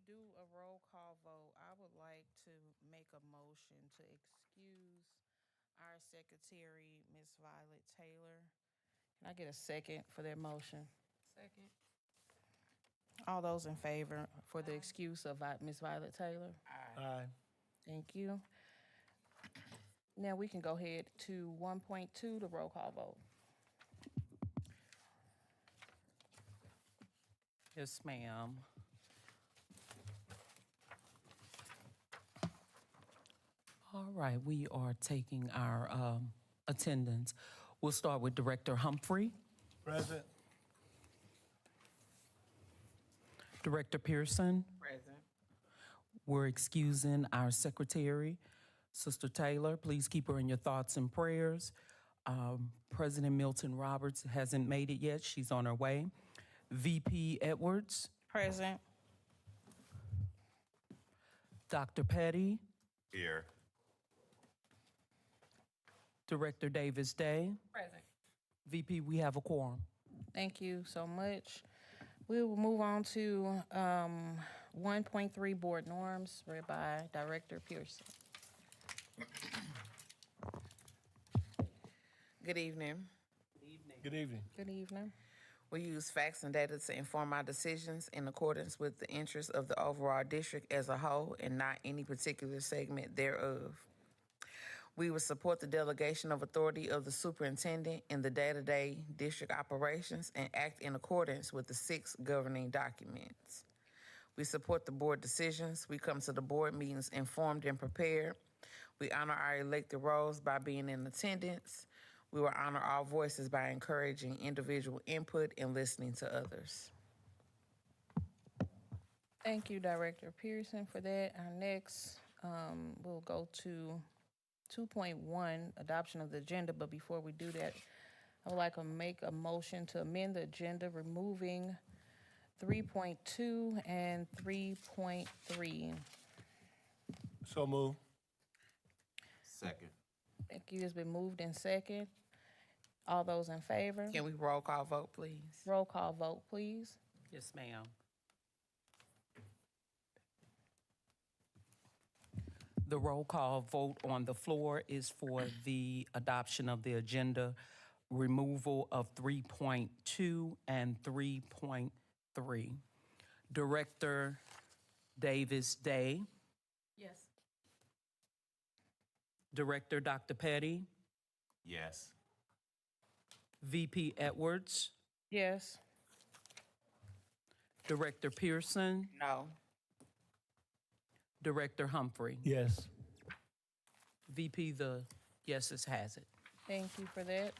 do a roll call vote, I would like to make a motion to excuse our secretary, Ms. Violet Taylor. Can I get a second for that motion? Second. All those in favor for the excuse of Ms. Violet Taylor? Aye. Thank you. Now we can go ahead to 1.2, the roll call vote. Yes, ma'am. All right, we are taking our attendance. We'll start with Director Humphrey, Present. Director Pearson. Present. We're excusing our secretary, Sister Taylor. Please keep her in your thoughts and prayers. President Milton Roberts hasn't made it yet. She's on her way. VP Edwards, Present. Dr. Petty, Here. Director Davis Day. Present. VP, we have a quorum. Thank you so much. We will move on to 1.3 board norms read by Director Pearson. Good evening. Good evening. Good evening. We use facts and data to inform our decisions in accordance with the interests of the overall district as a whole and not any particular segment thereof. We will support the delegation of authority of the superintendent in the day-to-day district operations and act in accordance with the 6 governing documents. We support the board decisions. We come to the board meetings informed and prepared. We honor our elected roles by being in attendance. We will honor all voices by encouraging individual input and listening to others. Thank you, Director Pearson, for that. Our next, we'll go to 2.1, adoption of the agenda. But before we do that, I would like to make a motion to amend the agenda, removing 3.2 and 3.3. So move. Second. Thank you. It's been moved in second. All those in favor? Can we roll call vote, please? Roll call vote, please. Yes, ma'am. The roll call vote on the floor is for the adoption of the agenda, removal of 3.2 and 3.3. Director Davis Day, Yes. Director Dr. Petty, Yes. VP Edwards, Yes. Director Pearson, No. Director Humphrey. Yes. VP, the yeses has it. Thank you for that.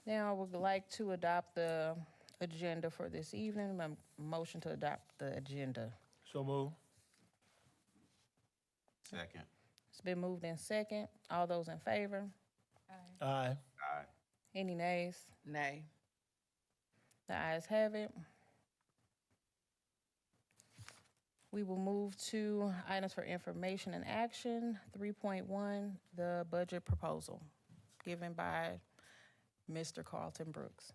Now, I would like to adopt the agenda for this evening. A motion to adopt the agenda. So move. Second. It's been moved in second. All those in favor? Aye. Aye. Any nays? Nay. The ayes have it. We will move to items for information and action. 3.1, the budget proposal given by Mr. Carlton Brooks.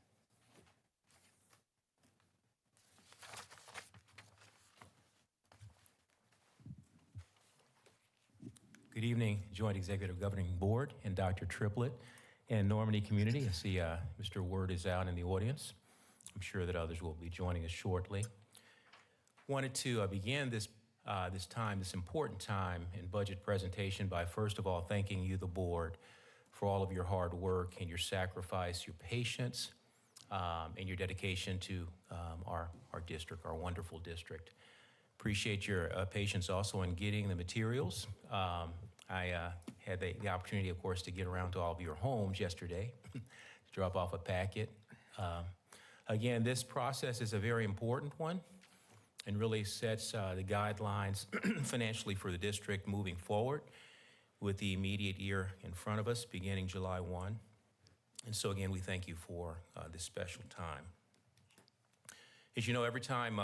Good evening, Joint Executive Governing Board and Dr. Triplett and Normandy community. I see Mr. Word is out in the audience. I'm sure that others will be joining us shortly. Wanted to begin this important time in budget presentation by first of all thanking you, the board, for all of your hard work and your sacrifice, your patience, and your dedication to our district, our wonderful district. Appreciate your patience also in getting the materials. I had the opportunity, of course, to get around to all of your homes yesterday to drop off a packet. Again, this process is a very important one and really sets the guidelines financially for the district moving forward with the immediate year in front of us beginning July 1. And so again, we thank you for this special time. As you know, every time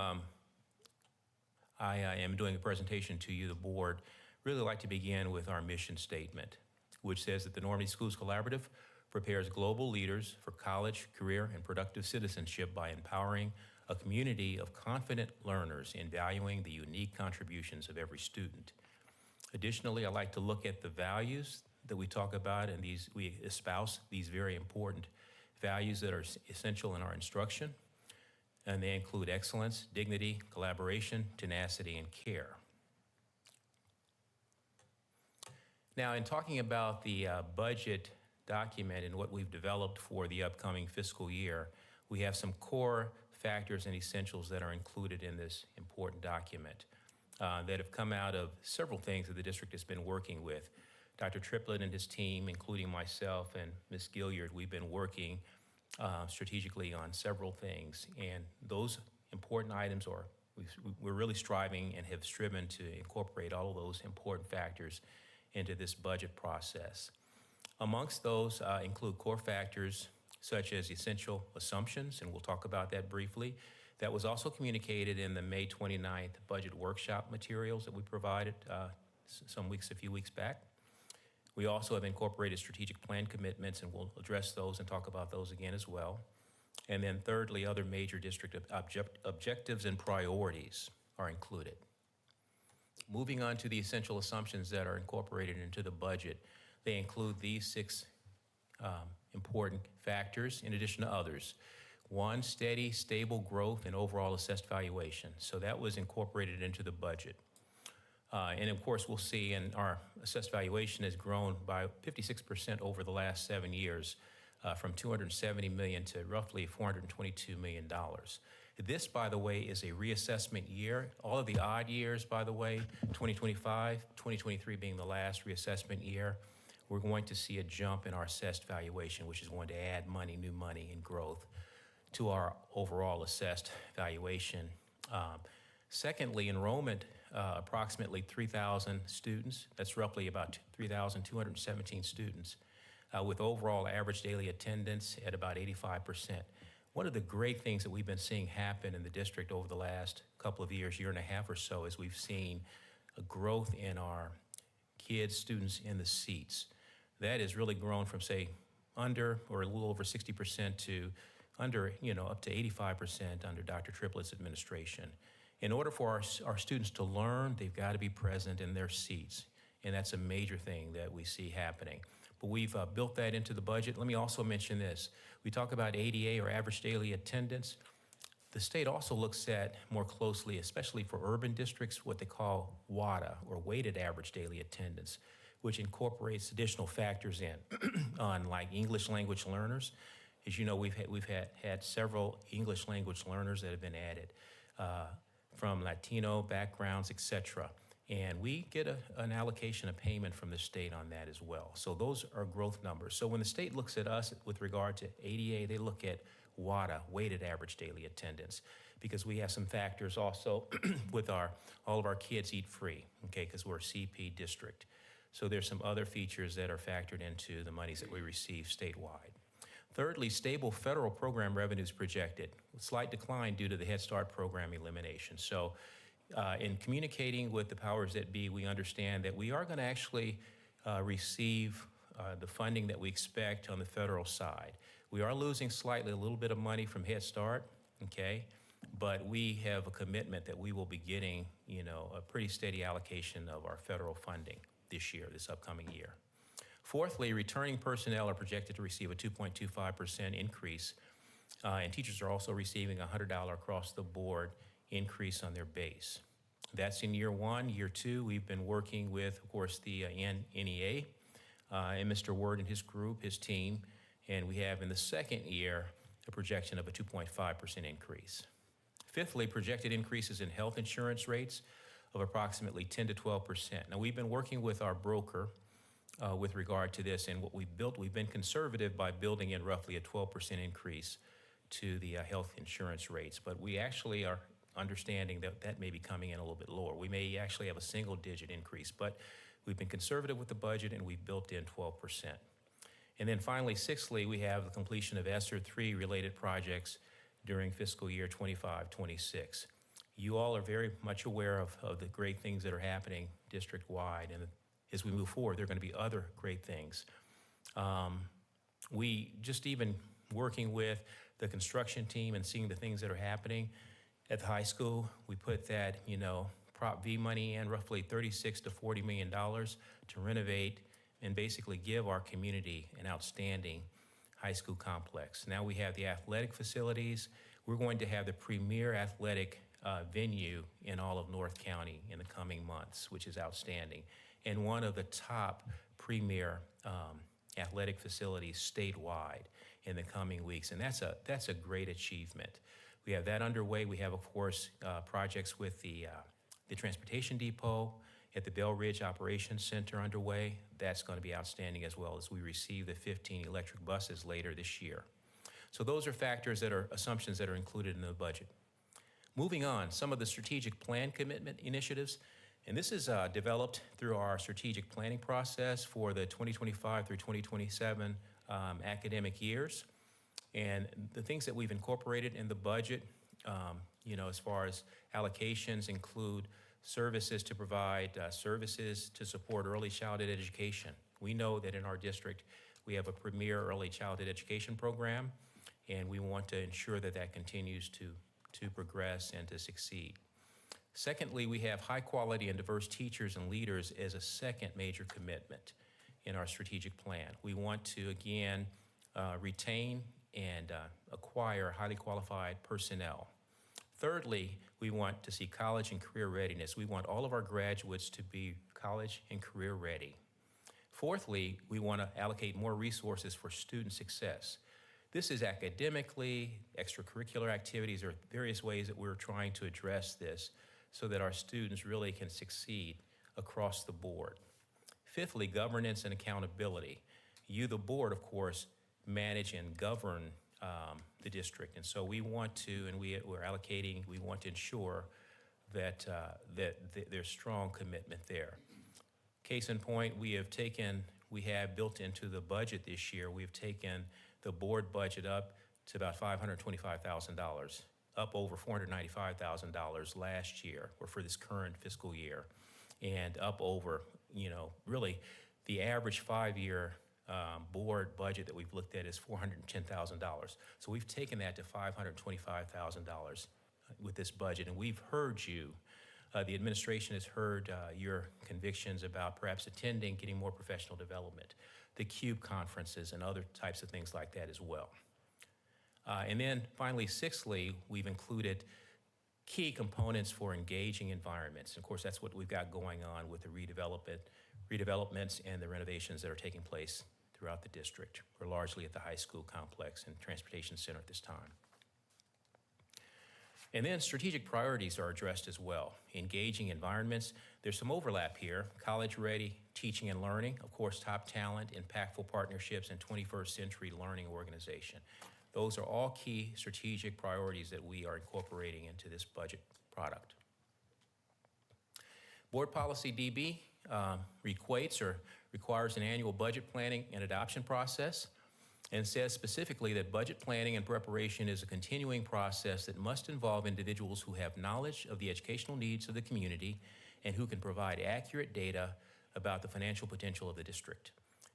I am doing a presentation to you, the board, really like to begin with our mission statement, which says that the Normandy Schools Collaborative prepares global leaders for college, career, and productive citizenship by empowering a community of confident learners in valuing the unique contributions of every student. Additionally, I like to look at the values that we talk about, and we espouse these very important values that are essential in our instruction, and they include excellence, dignity, collaboration, tenacity, and care. Now, in talking about the budget document and what we've developed for the upcoming fiscal year, we have some core factors and essentials that are included in this important document that have come out of several things that the district has been working with. Dr. Triplett and his team, including myself and Ms. Gilliard, we've been working strategically on several things, and those important items we're really striving and have striven to incorporate all of those important factors into this budget process. Amongst those include core factors such as essential assumptions, and we'll talk about that briefly. That was also communicated in the May 29th budget workshop materials that we provided a few weeks back. We also have incorporated strategic plan commitments, and we'll address those and talk about those again as well. And then thirdly, other major district objectives and priorities are included. Moving on to the essential assumptions that are incorporated into the budget, they include these 6 important factors in addition to others. 1, steady, stable growth in overall assessed valuation. So that was incorporated into the budget. And of course, we'll see, and our assessed valuation has grown by 56% over the last 7 years, from $270 million to roughly $422 million. This, by the way, is a reassessment year. All of the odd years, by the way, 2025, 2023 being the last reassessment year, we're going to see a jump in our assessed valuation, which is going to add money, new money, and growth to our overall assessed valuation. Secondly, enrollment, approximately 3,000 students. That's roughly about 3,217 students, with overall average daily attendance at about 85%. One of the great things that we've been seeing happen in the district over the last couple of years, year and a half or so, is we've seen a growth in our kids, students in the seats. That has really grown from, say, under or a little over 60% to under, up to 85% under Dr. Triplett's administration. In order for our students to learn, they've got to be present in their seats, and that's a major thing that we see happening. But we've built that into the budget. Let me also mention this. We talk about ADA, or average daily attendance. The state also looks at more closely, especially for urban districts, what they call WADA, or weighted average daily attendance, which incorporates additional factors in on like English language learners. As you know, we've had several English language learners that have been added from Latino backgrounds, et cetera. And we get an allocation of payment from the state on that as well. So those are growth numbers. So when the state looks at us with regard to ADA, they look at WADA, weighted average daily attendance, because we have some factors also with all of our kids eat free, okay, because we're a CP district. So there's some other features that are factored into the monies that we receive statewide. Thirdly, stable federal program revenues projected, with slight decline due to the Head Start program elimination. So in communicating with the powers that be, we understand that we are going to actually receive the funding that we expect on the federal side. We are losing slightly a little bit of money from Head Start, okay? But we have a commitment that we will be getting, a pretty steady allocation of our federal funding this upcoming year. Fourthly, returning personnel are projected to receive a 2.25% increase, and teachers are also receiving a $100 across the board increase on their base. That's in year 1. Year 2, we've been working with, of course, the NEA and Mr. Word and his group, his team, and we have in the second year a projection of a 2.5% increase. Fifthly, projected increases in health insurance rates of approximately 10 to 12%. Now, we've been working with our broker with regard to this, and what we've been conservative by building in roughly a 12% increase to the health insurance rates, but we actually are understanding that may be coming in a little bit lower. We may actually have a single-digit increase, but we've been conservative with the budget, and we've built in 12%. And then finally, sixthly, we have the completion of ESSER 3 related projects during fiscal year 25-26. You all are very much aware of the great things that are happening district-wide, and as we move forward, there are going to be other great things. We just even working with the construction team and seeing the things that are happening at the high school. We put that, Prop V money in, roughly $36 to $40 million to renovate and basically give our community an outstanding high school complex. Now we have the athletic facilities. We're going to have the premier athletic venue in all of North County in the coming months, which is outstanding, and one of the top premier athletic facilities statewide in the coming weeks, and that's a great achievement. We have that underway. We have, of course, projects with the transportation depot at the Bell Ridge Operations Center underway. That's going to be outstanding, as well as we receive the 15 electric buses later this year. So those are assumptions that are included in the budget. Moving on, some of the strategic plan commitment initiatives, and this is developed through our strategic planning process for the 2025 through 2027 academic years. And the things that we've incorporated in the budget, as far as allocations, include services to provide services to support early childhood education. We know that in our district, we have a premier early childhood education program, and we want to ensure that that continues to progress and to succeed. Secondly, we have high quality and diverse teachers and leaders as a second major commitment in our strategic plan. We want to, again, retain and acquire highly qualified personnel. Thirdly, we want to see college and career readiness. We want all of our graduates to be college and career ready. Fourthly, we want to allocate more resources for student success. This is academically, extracurricular activities, or various ways that we're trying to address this so that our students really can succeed across the board. Fifthly, governance and accountability. You, the board, of course, manage and govern the district, and so we want to, and we're allocating, we want to ensure that there's strong commitment there. Case in point, we have built into the budget this year, we've taken the board budget up to about $525,000, up over $495,000 last year, or for this current fiscal year, and up over, really the average 5-year board budget that we've looked at is $410,000. So we've taken that to $525,000 with this budget, and we've heard you. The administration has heard your convictions about perhaps attending, getting more professional development, the CUBE conferences, and other types of things like that as well. And then finally, sixthly, we've included key components for engaging environments. Of course, that's what we've got going on with the redevelopments and the renovations that are taking place throughout the district. We're largely at the high school complex and transportation center at this time. And then strategic priorities are addressed as well. Engaging environments, there's some overlap here. College ready, teaching and learning, of course, top talent, impactful partnerships, and 21st century learning organization. Those are all key strategic priorities that we are incorporating into this budget product. Board Policy DB requires an annual budget planning and adoption process, and says specifically that budget planning and preparation is a continuing process that must involve individuals who have knowledge of the educational needs of the community and who can provide accurate data about the financial potential of the district.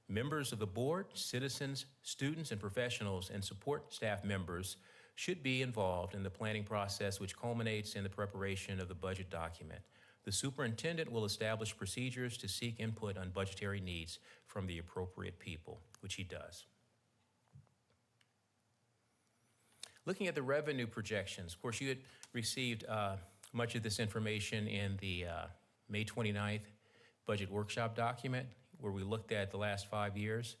Members of the board, citizens, students, and professionals, and support staff members should be involved in the planning process, which culminates in the preparation of the budget document. The superintendent will establish procedures to seek input on budgetary needs from the appropriate people, which he does. Looking at the revenue projections, of course, you had received much of this information in the May 29th budget workshop document, where we looked at the last 5 years.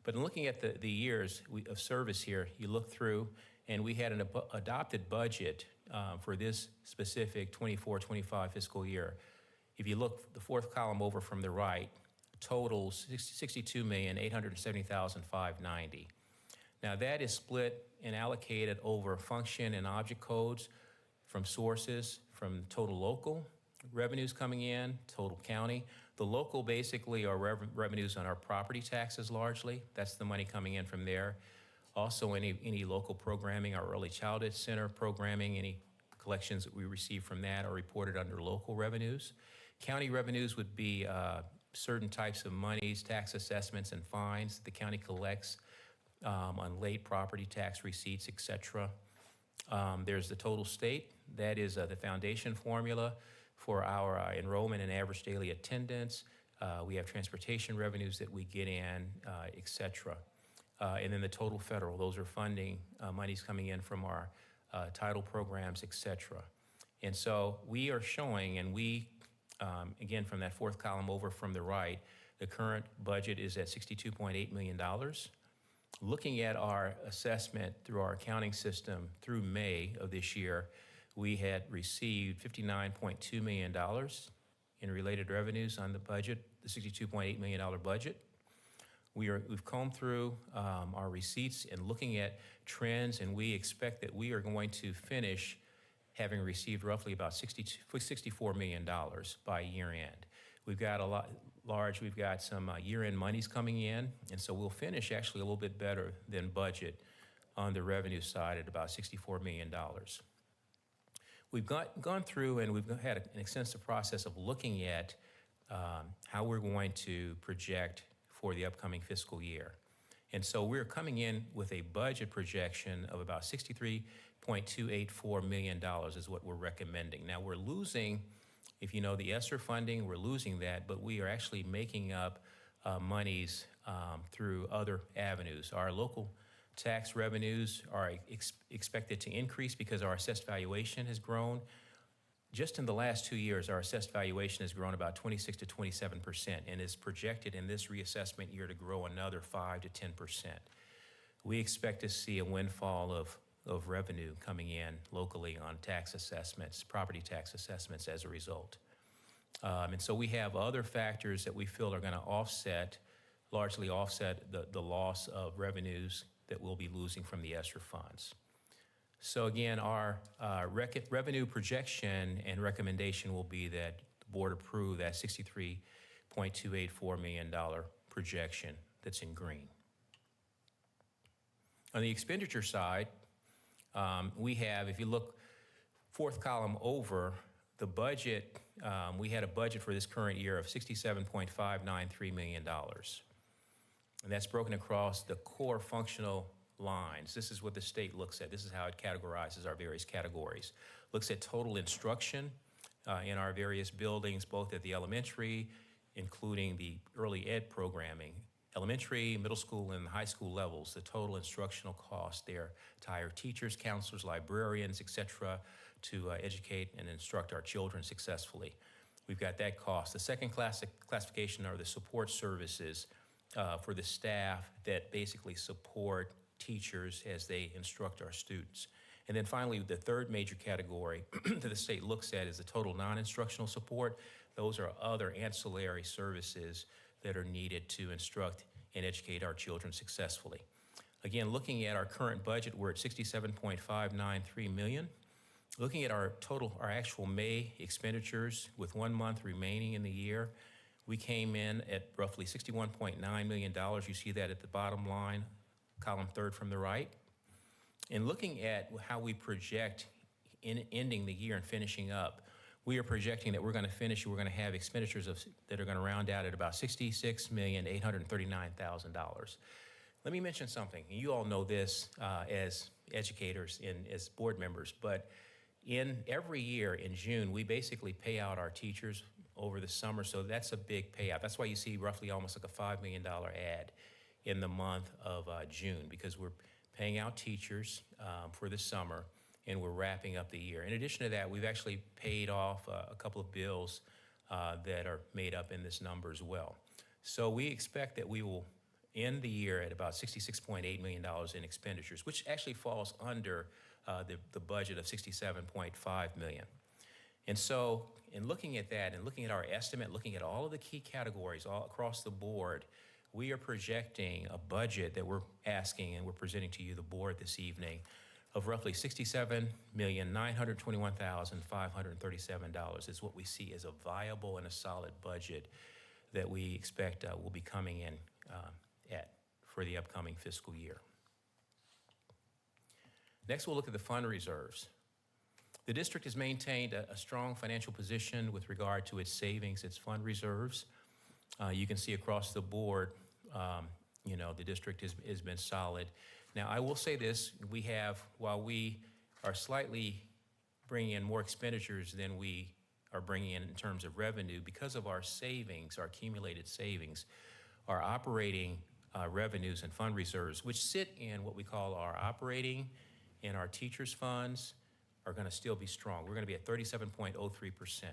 But in looking at the years of service here, you look through, and we had an adopted budget for this specific 24-25 fiscal year. If you look the fourth column over from the right, totals $62,870,590. Now that is split and allocated over function and object codes from sources, from total local revenues coming in, total county. The local basically are revenues on our property taxes largely. That's the money coming in from there. Also any local programming, our early childhood center programming, any collections that we receive from that are reported under local revenues. County revenues would be certain types of monies, tax assessments and fines the county collects on late property tax receipts, et cetera. There's the total state. That is the foundation formula for our enrollment and average daily attendance. We have transportation revenues that we get in, et cetera. And then the total federal, those are funding monies coming in from our title programs, et cetera. And so we are showing, and we, again, from that fourth column over from the right, the current budget is at $62.8 million. Looking at our assessment through our accounting system through May of this year, we had received $59.2 million in related revenues on the budget, the $62.8 million budget. We've combed through our receipts and looking at trends, and we expect that we are going to finish having received roughly about $64 million by year end. We've got we've got some year-end monies coming in, and so we'll finish actually a little bit better than budget on the revenue side at about $64 million. We've gone through and we've had an extensive process of looking at how we're going to project for the upcoming fiscal year. And so we're coming in with a budget projection of about $63.284 million is what we're recommending. Now we're losing, if you know the ESSER funding, we're losing that, but we are actually making up monies through other avenues. Our local tax revenues are expected to increase because our assessed valuation has grown. Just in the last 2 years, our assessed valuation has grown about 26 to 27% and is projected in this reassessment year to grow another 5 to 10%. We expect to see a windfall of revenue coming in locally on tax assessments, property tax assessments as a result. And so we have other factors that we feel are going to largely offset the loss of revenues that we'll be losing from the ESSER funds. So again, our revenue projection and recommendation will be that the board approve that $63.284 million projection that's in green. On the expenditure side, we have, if you look fourth column over, the budget, we had a budget for this current year of $67.593 million. And that's broken across the core functional lines. This is what the state looks at. This is how it categorizes our various categories. Looks at total instruction in our various buildings, both at the elementary, including the early ed programming, elementary, middle school, and high school levels, the total instructional cost there to hire teachers, counselors, librarians, et cetera, to educate and instruct our children successfully. We've got that cost. The second classification are the support services for the staff that basically support teachers as they instruct our students. And then finally, the third major category that the state looks at is the total non-instructional support. Those are other ancillary services that are needed to instruct and educate our children successfully. Again, looking at our current budget, we're at $67.593 million. Looking at our actual May expenditures with 1 month remaining in the year, we came in at roughly $61.9 million. You see that at the bottom line, column third from the right. And looking at how we project in ending the year and finishing up, we are projecting that we're going to have expenditures that are going to round out at about $66,839,000. Let me mention something. You all know this as educators and as board members, but in every year in June, we basically pay out our teachers over the summer, so that's a big payout. That's why you see roughly almost like a $5 million add in the month of June, because we're paying out teachers for the summer, and we're wrapping up the year. In addition to that, we've actually paid off a couple of bills that are made up in this number as well. So we expect that we will end the year at about $66.8 million in expenditures, which actually falls under the budget of $67.5 million. And so in looking at that and looking at our estimate, looking at all of the key categories all across the board, we are projecting a budget that we're asking and we're presenting to you, the board, this evening, of roughly $67,921,537 is what we see as a viable and a solid budget that we expect will be coming in for the upcoming fiscal year. Next, we'll look at the fund reserves. The district has maintained a strong financial position with regard to its savings, its fund reserves. You can see across the board the district has been solid. Now, I will say this, while we are slightly bringing in more expenditures than we are bringing in terms of revenue, because of our savings, our accumulated savings, our operating revenues and fund reserves, which sit in what we call our operating and our teachers' funds, are going to still be strong. We're going to be at 37.03%,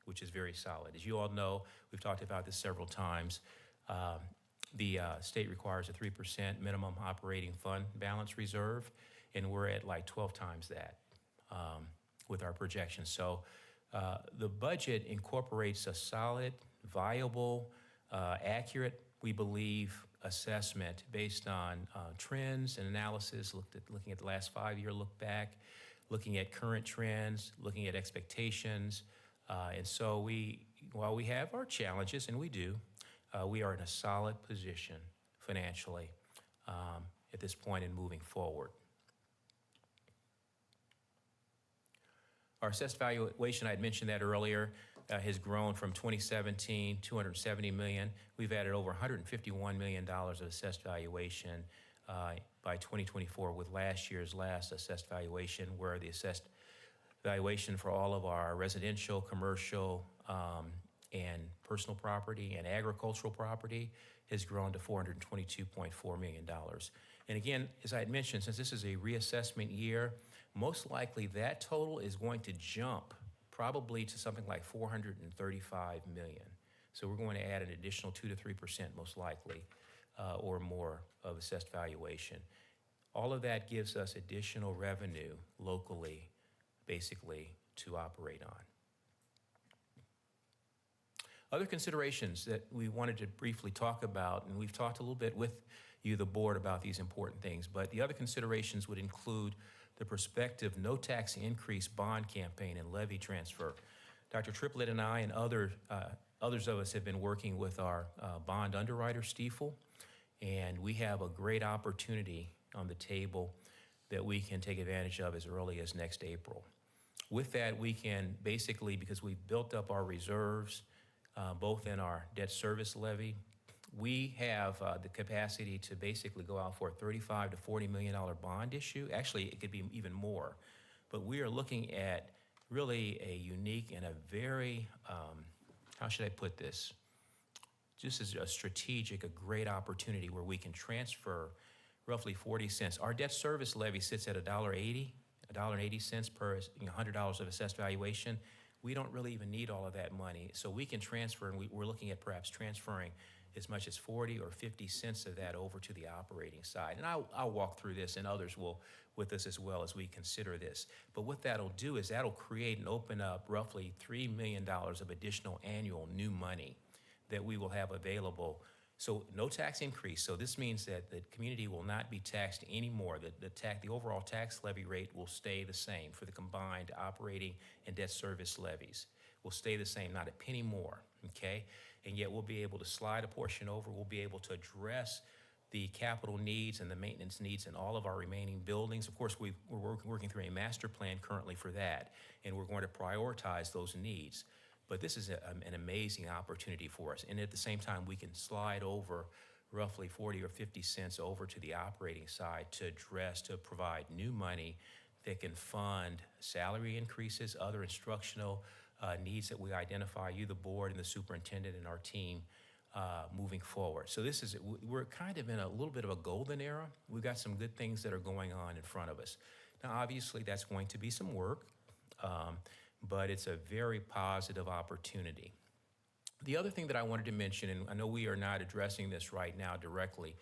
which is very solid. As you all know, we've talked about this several times. The state requires a 3% minimum operating fund balance reserve, and we're at like 12 times that with our projections. So the budget incorporates a solid, viable, accurate, we believe, assessment based on trends and analysis, looking at the last 5-year look back, looking at current trends, looking at expectations. And so while we have our challenges, and we do, we are in a solid position financially at this point in moving forward. Our assessed valuation, I had mentioned that earlier, has grown from 2017, $270 million. We've added over $151 million of assessed valuation by 2024 with last year's last assessed valuation, where the assessed valuation for all of our residential, commercial, and personal property and agricultural property has grown to $422.4 million. And again, as I had mentioned, since this is a reassessment year, most likely that total is going to jump probably to something like $435 million. So we're going to add an additional 2 to 3% most likely, or more of assessed valuation. All of that gives us additional revenue locally, basically, to operate on. Other considerations that we wanted to briefly talk about, and we've talked a little bit with you, the board, about these important things, but the other considerations would include the prospective no tax increase bond campaign and levy transfer. Dr. Triplett and I and others of us have been working with our bond underwriter, Stifel, and we have a great opportunity on the table that we can take advantage of as early as next April. With that, we can basically, because we've built up our reserves, both in our debt service levy, we have the capacity to basically go out for a $35 to $40 million bond issue. Actually, it could be even more. But we are looking at really a unique and a very, how should I put this? Just as a strategic, a great opportunity where we can transfer roughly 40 cents. Our debt service levy sits at $1.80 per $100 of assessed valuation. We don't really even need all of that money. So we can transfer, and we're looking at perhaps transferring as much as 40 or 50 cents of that over to the operating side. And I'll walk through this, and others will with us as well as we consider this. But what that'll do is that'll create and open up roughly $3 million of additional annual new money that we will have available. So no tax increase. So this means that the community will not be taxed anymore. The overall tax levy rate will stay the same for the combined operating and debt service levies. Will stay the same, not a penny more, okay? And yet we'll be able to slide a portion over. We'll be able to address the capital needs and the maintenance needs in all of our remaining buildings. Of course, we're working through a master plan currently for that, and we're going to prioritize those needs. But this is an amazing opportunity for us. And at the same time, we can slide over roughly 40 or 50 cents over to the operating side to provide new money that can fund salary increases, other instructional needs that we identify, you, the board, and the superintendent and our team moving forward. So we're kind of in a little bit of a golden era. We've got some good things that are going on in front of us. Now, obviously, that's going to be some work, but it's a very positive opportunity. The other thing that I wanted to mention, and I know we are not addressing this right now directly,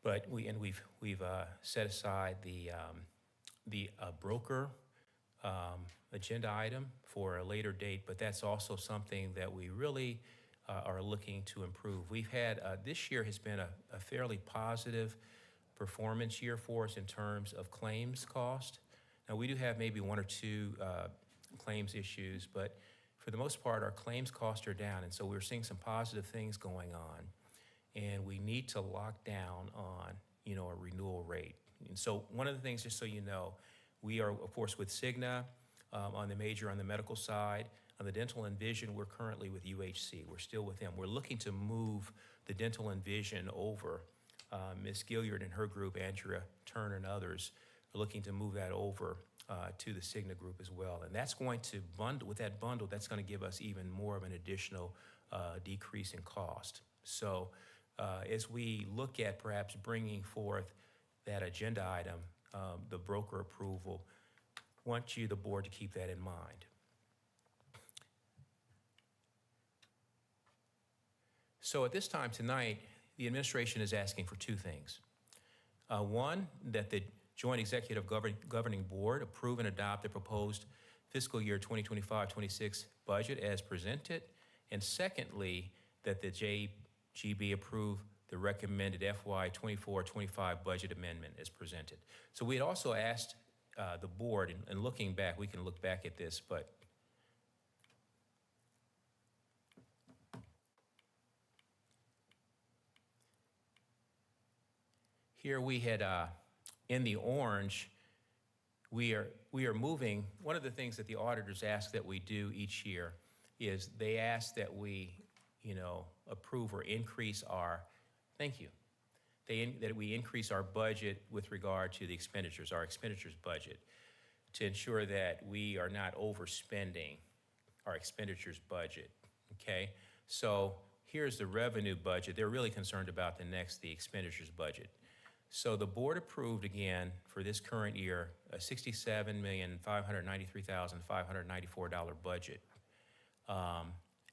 but we've set aside the broker agenda item for a later date, but that's also something that we really are looking to improve. We've had, this year has been a fairly positive performance year for us in terms of claims cost. Now, we do have maybe one or two claims issues, but for the most part, our claims costs are down, and so we're seeing some positive things going on, and we need to lock down on, a renewal rate. And so one of the things, just so you know, we are, of course, with Cigna on the medical side. On the dental and vision, we're currently with UHC. We're still with them. We're looking to move the dental and vision over Ms. Gilliard and her group, Andrea Turner and others, are looking to move that over to the Cigna group as well. And that's going to bundle, with that bundle, that's going to give us even more of an additional decrease in cost. So as we look at perhaps bringing forth that agenda item, the broker approval, want you, the board, to keep that in mind. So at this time tonight, the administration is asking for two things. One, that the Joint Executive Governing Board approve and adopt the proposed fiscal year 2025-26 budget as presented. And secondly, that the JGB approve the recommended FY 24-25 budget amendment as presented. So we had also asked the board, and looking back, we can look back at this, but here we had, in the orange, we are moving. One of the things that the auditors ask that we do each year is they ask that we, approve or increase our, thank you, that we increase our budget with regard to the expenditures, our expenditures budget, to ensure that we are not overspending our expenditures budget, okay? So here's the revenue budget. They're really concerned about the expenditures budget. So the board approved again for this current year a $67,593,594 budget.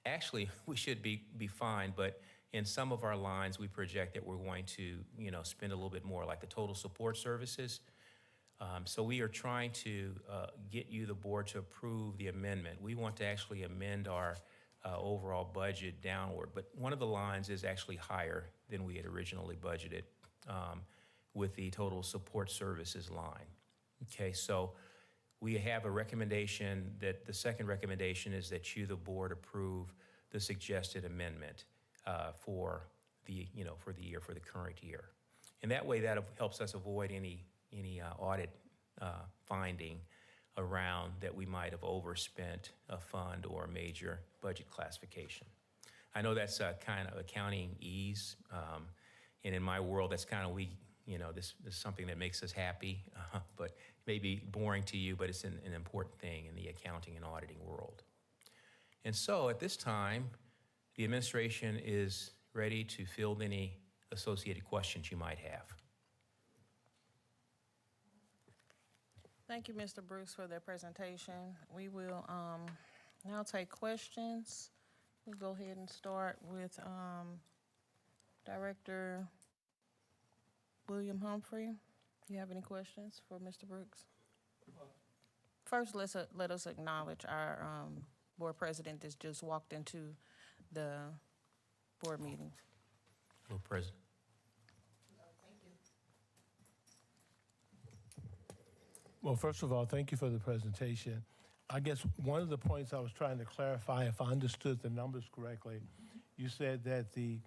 Actually, we should be fine, but in some of our lines, we project that we're going to, spend a little bit more, like the total support services. So we are trying to get you, the board, to approve the amendment. We want to actually amend our overall budget downward, but one of the lines is actually higher than we had originally budgeted. With the total support services line. Okay, so we have a recommendation that the second recommendation is that you, the board, approve the suggested amendment for the current year. And that way, that helps us avoid any audit finding around that we might have overspent a fund or a major budget classification. I know that's kind of accounting ease, and in my world, that's kind of this is something that makes us happy, but maybe boring to you, but it's an important thing in the accounting and auditing world. And so at this time, the administration is ready to field any associated questions you might have. Thank you, Mr. Brooks, for that presentation. We will now take questions. We'll go ahead and start with Director William Humphrey. Do you have any questions for Mr. Brooks? First, let us acknowledge our board president that just walked into the board meeting. Hello, President. Well, first of all, thank you for the presentation. I guess one of the points I was trying to clarify, if I understood the numbers correctly, you said that the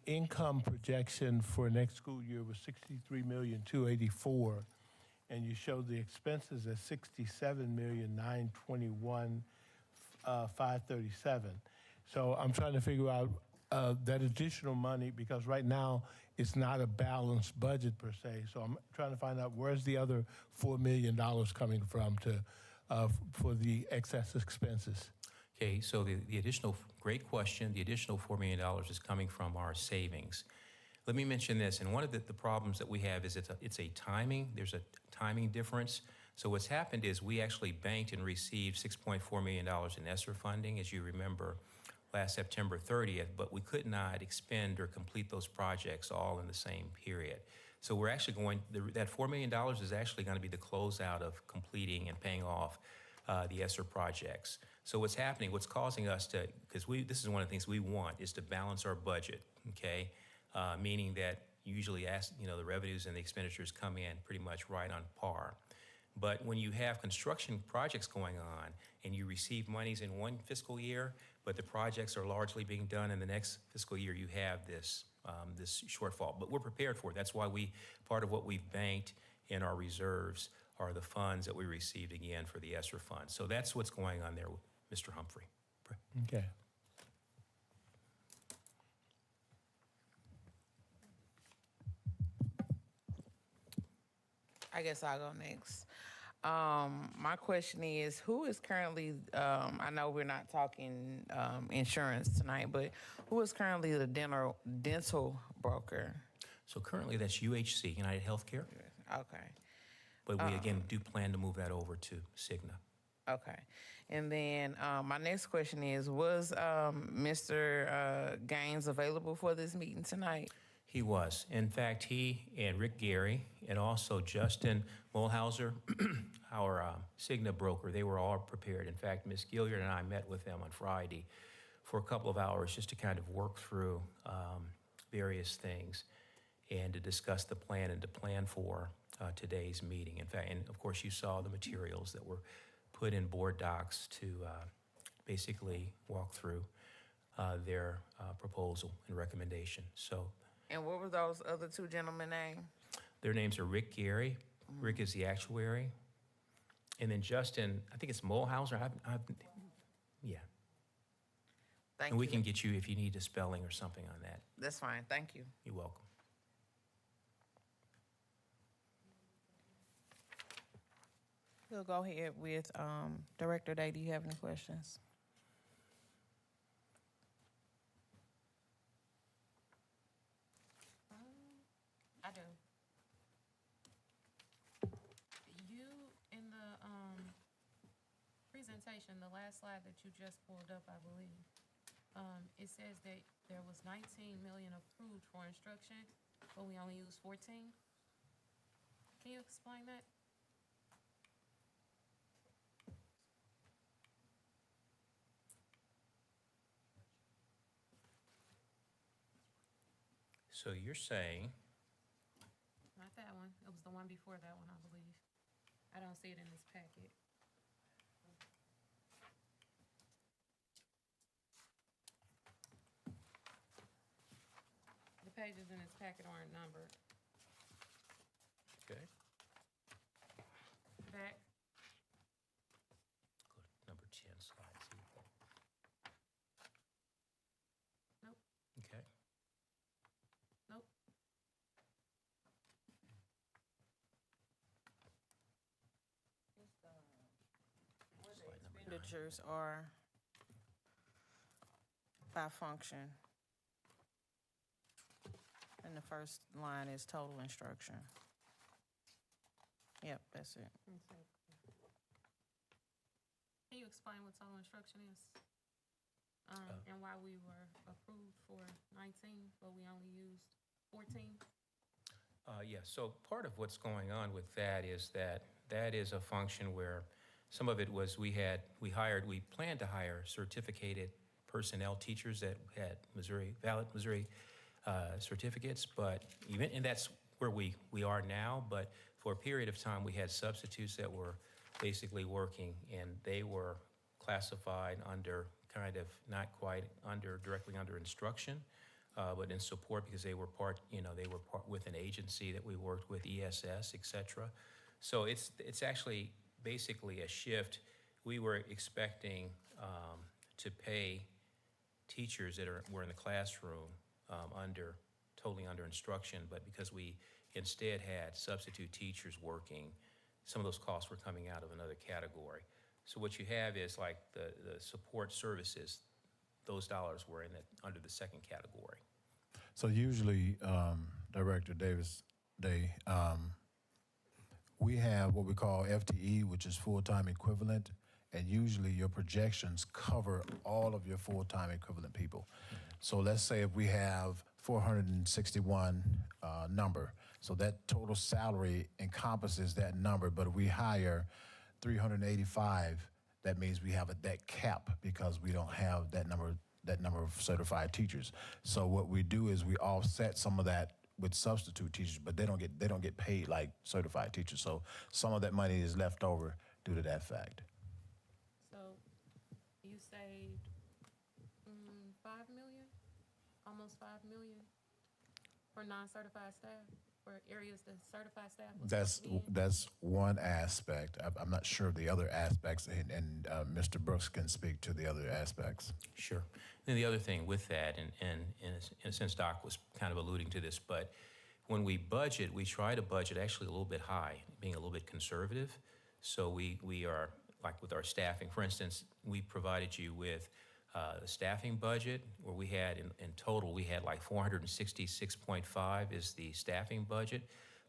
income projection for next school year was $63,284,000, and you showed the expenses at $67,921,537. So I'm trying to figure out that additional money, because right now it's not a balanced budget per se. So I'm trying to find out where's the other $4 million coming from for the excess expenses. Okay, so the additional, great question, the additional $4 million is coming from our savings. Let me mention this, and one of the problems that we have is it's a timing, there's a timing difference. So what's happened is we actually banked and received $6.4 million in ESSER funding, as you remember, last September 30th, but we could not expend or complete those projects all in the same period. So we're actually that $4 million is actually going to be the closeout of completing and paying off the ESSER projects. So what's happening, what's causing us to, because this is one of the things we want, is to balance our budget, okay? Meaning that usually the revenues and the expenditures come in pretty much right on par. But when you have construction projects going on and you receive monies in one fiscal year, but the projects are largely being done in the next fiscal year, you have this shortfall. But we're prepared for it. That's why part of what we've banked in our reserves are the funds that we received again for the ESSER fund. So that's what's going on there, Mr. Humphrey. Okay. I guess I'll go next. My question is, who is currently, I know we're not talking insurance tonight, but who is currently the dental broker? So currently, that's UHC, United Healthcare, Okay, but we again do plan to move that over to Cigna. okay. And then my next question is, was Mr. Gaines available for this meeting tonight? He was. In fact, he and Rick Gary and also Justin Mulhauser, our Cigna broker, they were all prepared. In fact, Ms. Gilliard and I met with them on Friday for a couple of hours just to kind of work through various things and to discuss the plan and to plan for today's meeting. In fact, and of course, you saw the materials that were put in board docs to basically walk through their proposal and recommendation. So And what were those other two gentlemen' names? their names are Rick Gary. Rick is the actuary. And then Justin, I think it's Mulhauser. Yeah. Thank And we you. can get you, if you need a spelling or something on that. That's fine, thank you. You're welcome. We'll go ahead with Director Day. Do you have any questions? I do. You, in the presentation, the last slide that you just pulled up, I believe, it says that there was 19 million approved for instruction, but we only used 14. Can you explain that? So you're saying, Not that one. It was the one before that one, I believe. I don't see it in this packet. The pages in this packet aren't numbered. okay, Back, go to number 10 slide. See if that- Nope. Okay. nope. Slide number 9. Expenditures are by function. And the first line is total instruction. Yep, that's it. Okay. Can you explain what total instruction is? And why we were approved for 19, but we only used 14? Yeah, so part of what's going on with that is that is a function where some of it was we planned to hire certificated personnel teachers that had valid Missouri certificates, but and that's where we are now, but for a period of time, we had substitutes that were basically working, and they were classified under kind of not quite directly under instruction, but in support because they were part with an agency that we worked with, ESS, et cetera. So it's actually basically a shift. We were expecting to pay teachers that were in the classroom totally under instruction, but because we instead had substitute teachers working, some of those costs were coming out of another category. So what you have is like the support services, those dollars were under the second category. So usually, Director Davis, we have what we call FTE, which is full-time equivalent, and usually your projections cover all of your full-time equivalent people. So let's say if we have 461 number, so that total salary encompasses that number, but if we hire 385, that means we have that cap because we don't have that number of certified teachers. So what we do is we offset some of that with substitute teachers, but they don't get paid like certified teachers. So some of that money is left over due to that fact. So you saved 5 million, almost 5 million for non-certified staff, for areas that certified staff was working in? That's one aspect. I'm not sure of the other aspects, and Mr. Brooks can speak to the other aspects. Sure. Then the other thing with that, and in a sense, Doc was kind of alluding to this, but when we budget, we try to budget actually a little bit high, being a little bit conservative. So we are, like with our staffing, for instance, we provided you with the staffing budget where we had, in total, we had like 466.5 is the staffing budget,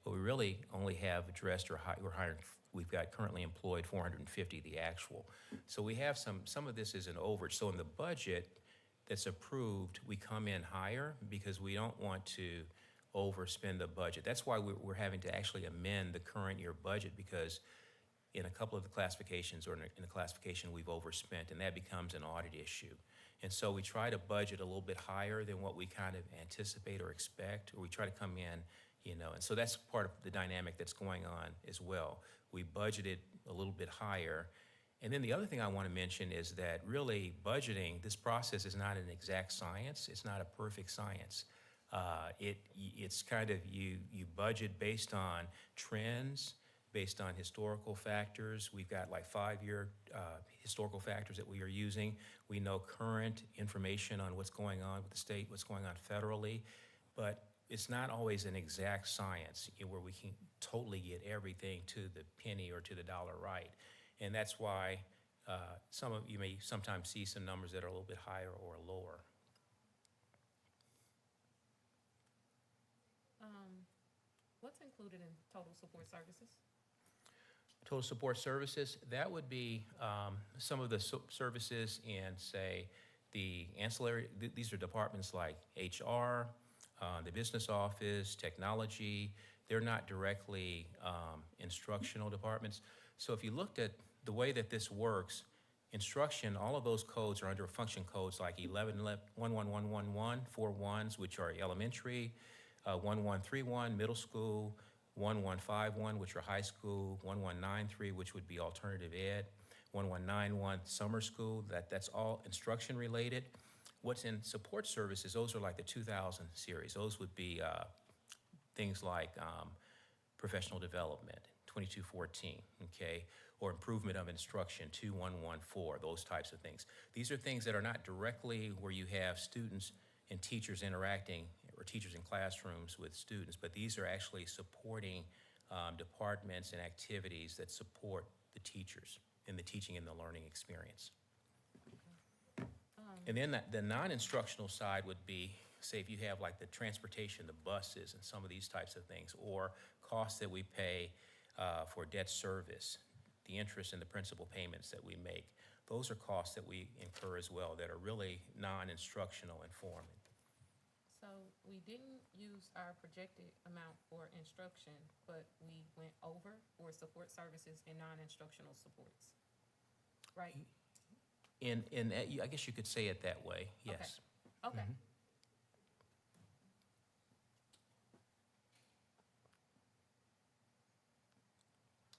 but we really only have addressed or we're hiring, we've got currently employed 450, the actual. So we have some of this is an overage. So in the budget that's approved, we come in higher because we don't want to overspend the budget. That's why we're having to actually amend the current year budget, because in a couple of the classifications or in a classification we've overspent, and that becomes an audit issue. And so we try to budget a little bit higher than what we kind of anticipate or expect, or we try to come in, and so that's part of the dynamic that's going on as well. We budgeted a little bit higher. And then the other thing I want to mention is that really budgeting, this process is not an exact science. It's not a perfect science. It's kind of you budget based on trends, based on historical factors. We've got like 5-year historical factors that we are using. We know current information on what's going on with the state, what's going on federally, but it's not always an exact science where we can totally get everything to the penny or to the dollar right. And that's why some of you may sometimes see some numbers that are a little bit higher or lower. What's included in total support services? Total support services, that would be some of the services in, say, the ancillary, these are departments like HR, the business office, technology. They're not directly instructional departments. So if you looked at the way that this works, instruction, all of those codes are under function codes like 11111, 4 ones, which are elementary, 1131, middle school, 1151, which are high school, 1193, which would be alternative ed, 1191, summer school. That's all instruction related. What's in support services, those are like the 2000 series. Those would be things like professional development, 2214, okay, or improvement of instruction, 2114, those types of things. These are things that are not directly where you have students and teachers interacting, or teachers in classrooms with students, but these are actually supporting departments and activities that support the teachers in the teaching and the learning experience. And then the non-instructional side would be, say, if you have like the transportation, the buses, and some of these types of things, or costs that we pay for debt service, the interest and the principal payments that we make. Those are costs that we incur as well that are really non-instructional in form. So we didn't use our projected amount for instruction, but we went over for support services and non-instructional supports, right? I guess you could say it that way, yes. Okay.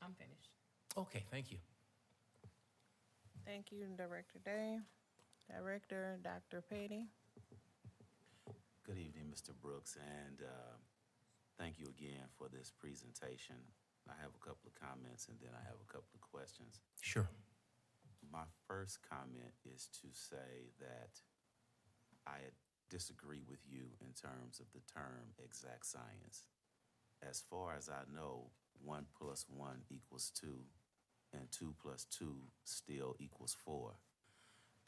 I'm finished. Okay, thank you. Thank you, Director Day. Director, Dr. Petty. Good evening, Mr. Brooks, and thank you again for this presentation. I have a couple of comments and then I have a couple of questions. Sure. My first comment is to say that I disagree with you in terms of the term exact science. As far as I know, 1 + 1 = 2, and 2 + 2 still equals 4.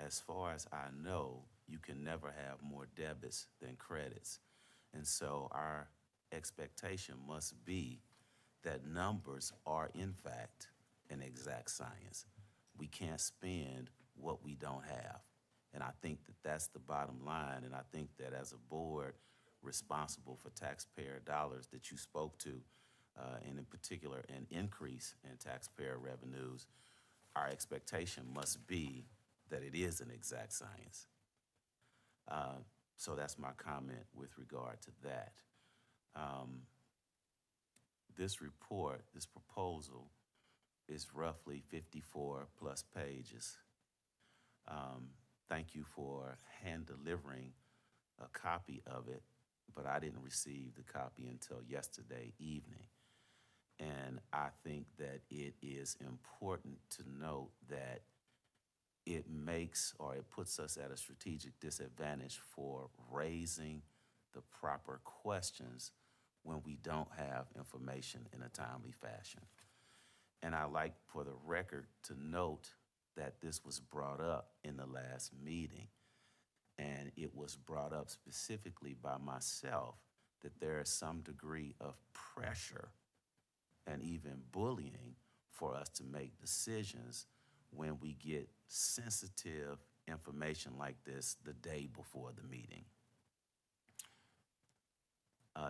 As far as I know, you can never have more debits than credits. And so our expectation must be that numbers are, in fact, an exact science. We can't spend what we don't have. And I think that that's the bottom line. And I think that as a board responsible for taxpayer dollars that you spoke to, and in particular an increase in taxpayer revenues, our expectation must be that it is an exact science. So that's my comment with regard to that. This report, this proposal, is roughly 54 plus pages. Thank you for hand delivering a copy of it, but I didn't receive the copy until yesterday evening. And I think that it is important to note that it makes, or it puts us at a strategic disadvantage for raising the proper questions when we don't have information in a timely fashion. And I like for the record to note that this was brought up in the last meeting, and it was brought up specifically by myself that there is some degree of pressure and even bullying for us to make decisions when we get sensitive information like this the day before the meeting.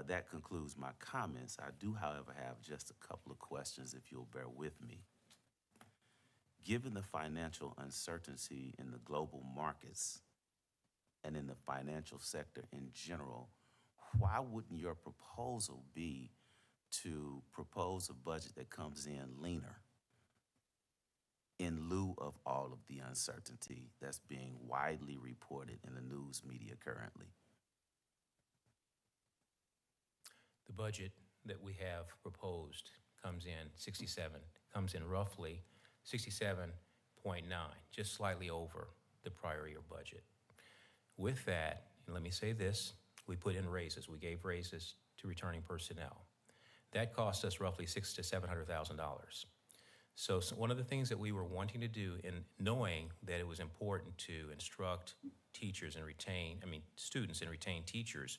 That concludes my comments. I do, however, have just a couple of questions, if you'll bear with me. Given the financial uncertainty in the global markets and in the financial sector in general, why wouldn't your proposal be to propose a budget that comes in leaner in lieu of all of the uncertainty that's being widely reported in the news media currently? The budget that we have proposed comes in roughly 67.9, just slightly over the prior year budget. With that, and let me say this, we put in raises. We gave raises to returning personnel. That cost us roughly $600,000 to $700,000. So one of the things that we were wanting to do, in knowing that it was important to instruct teachers and students and retain teachers,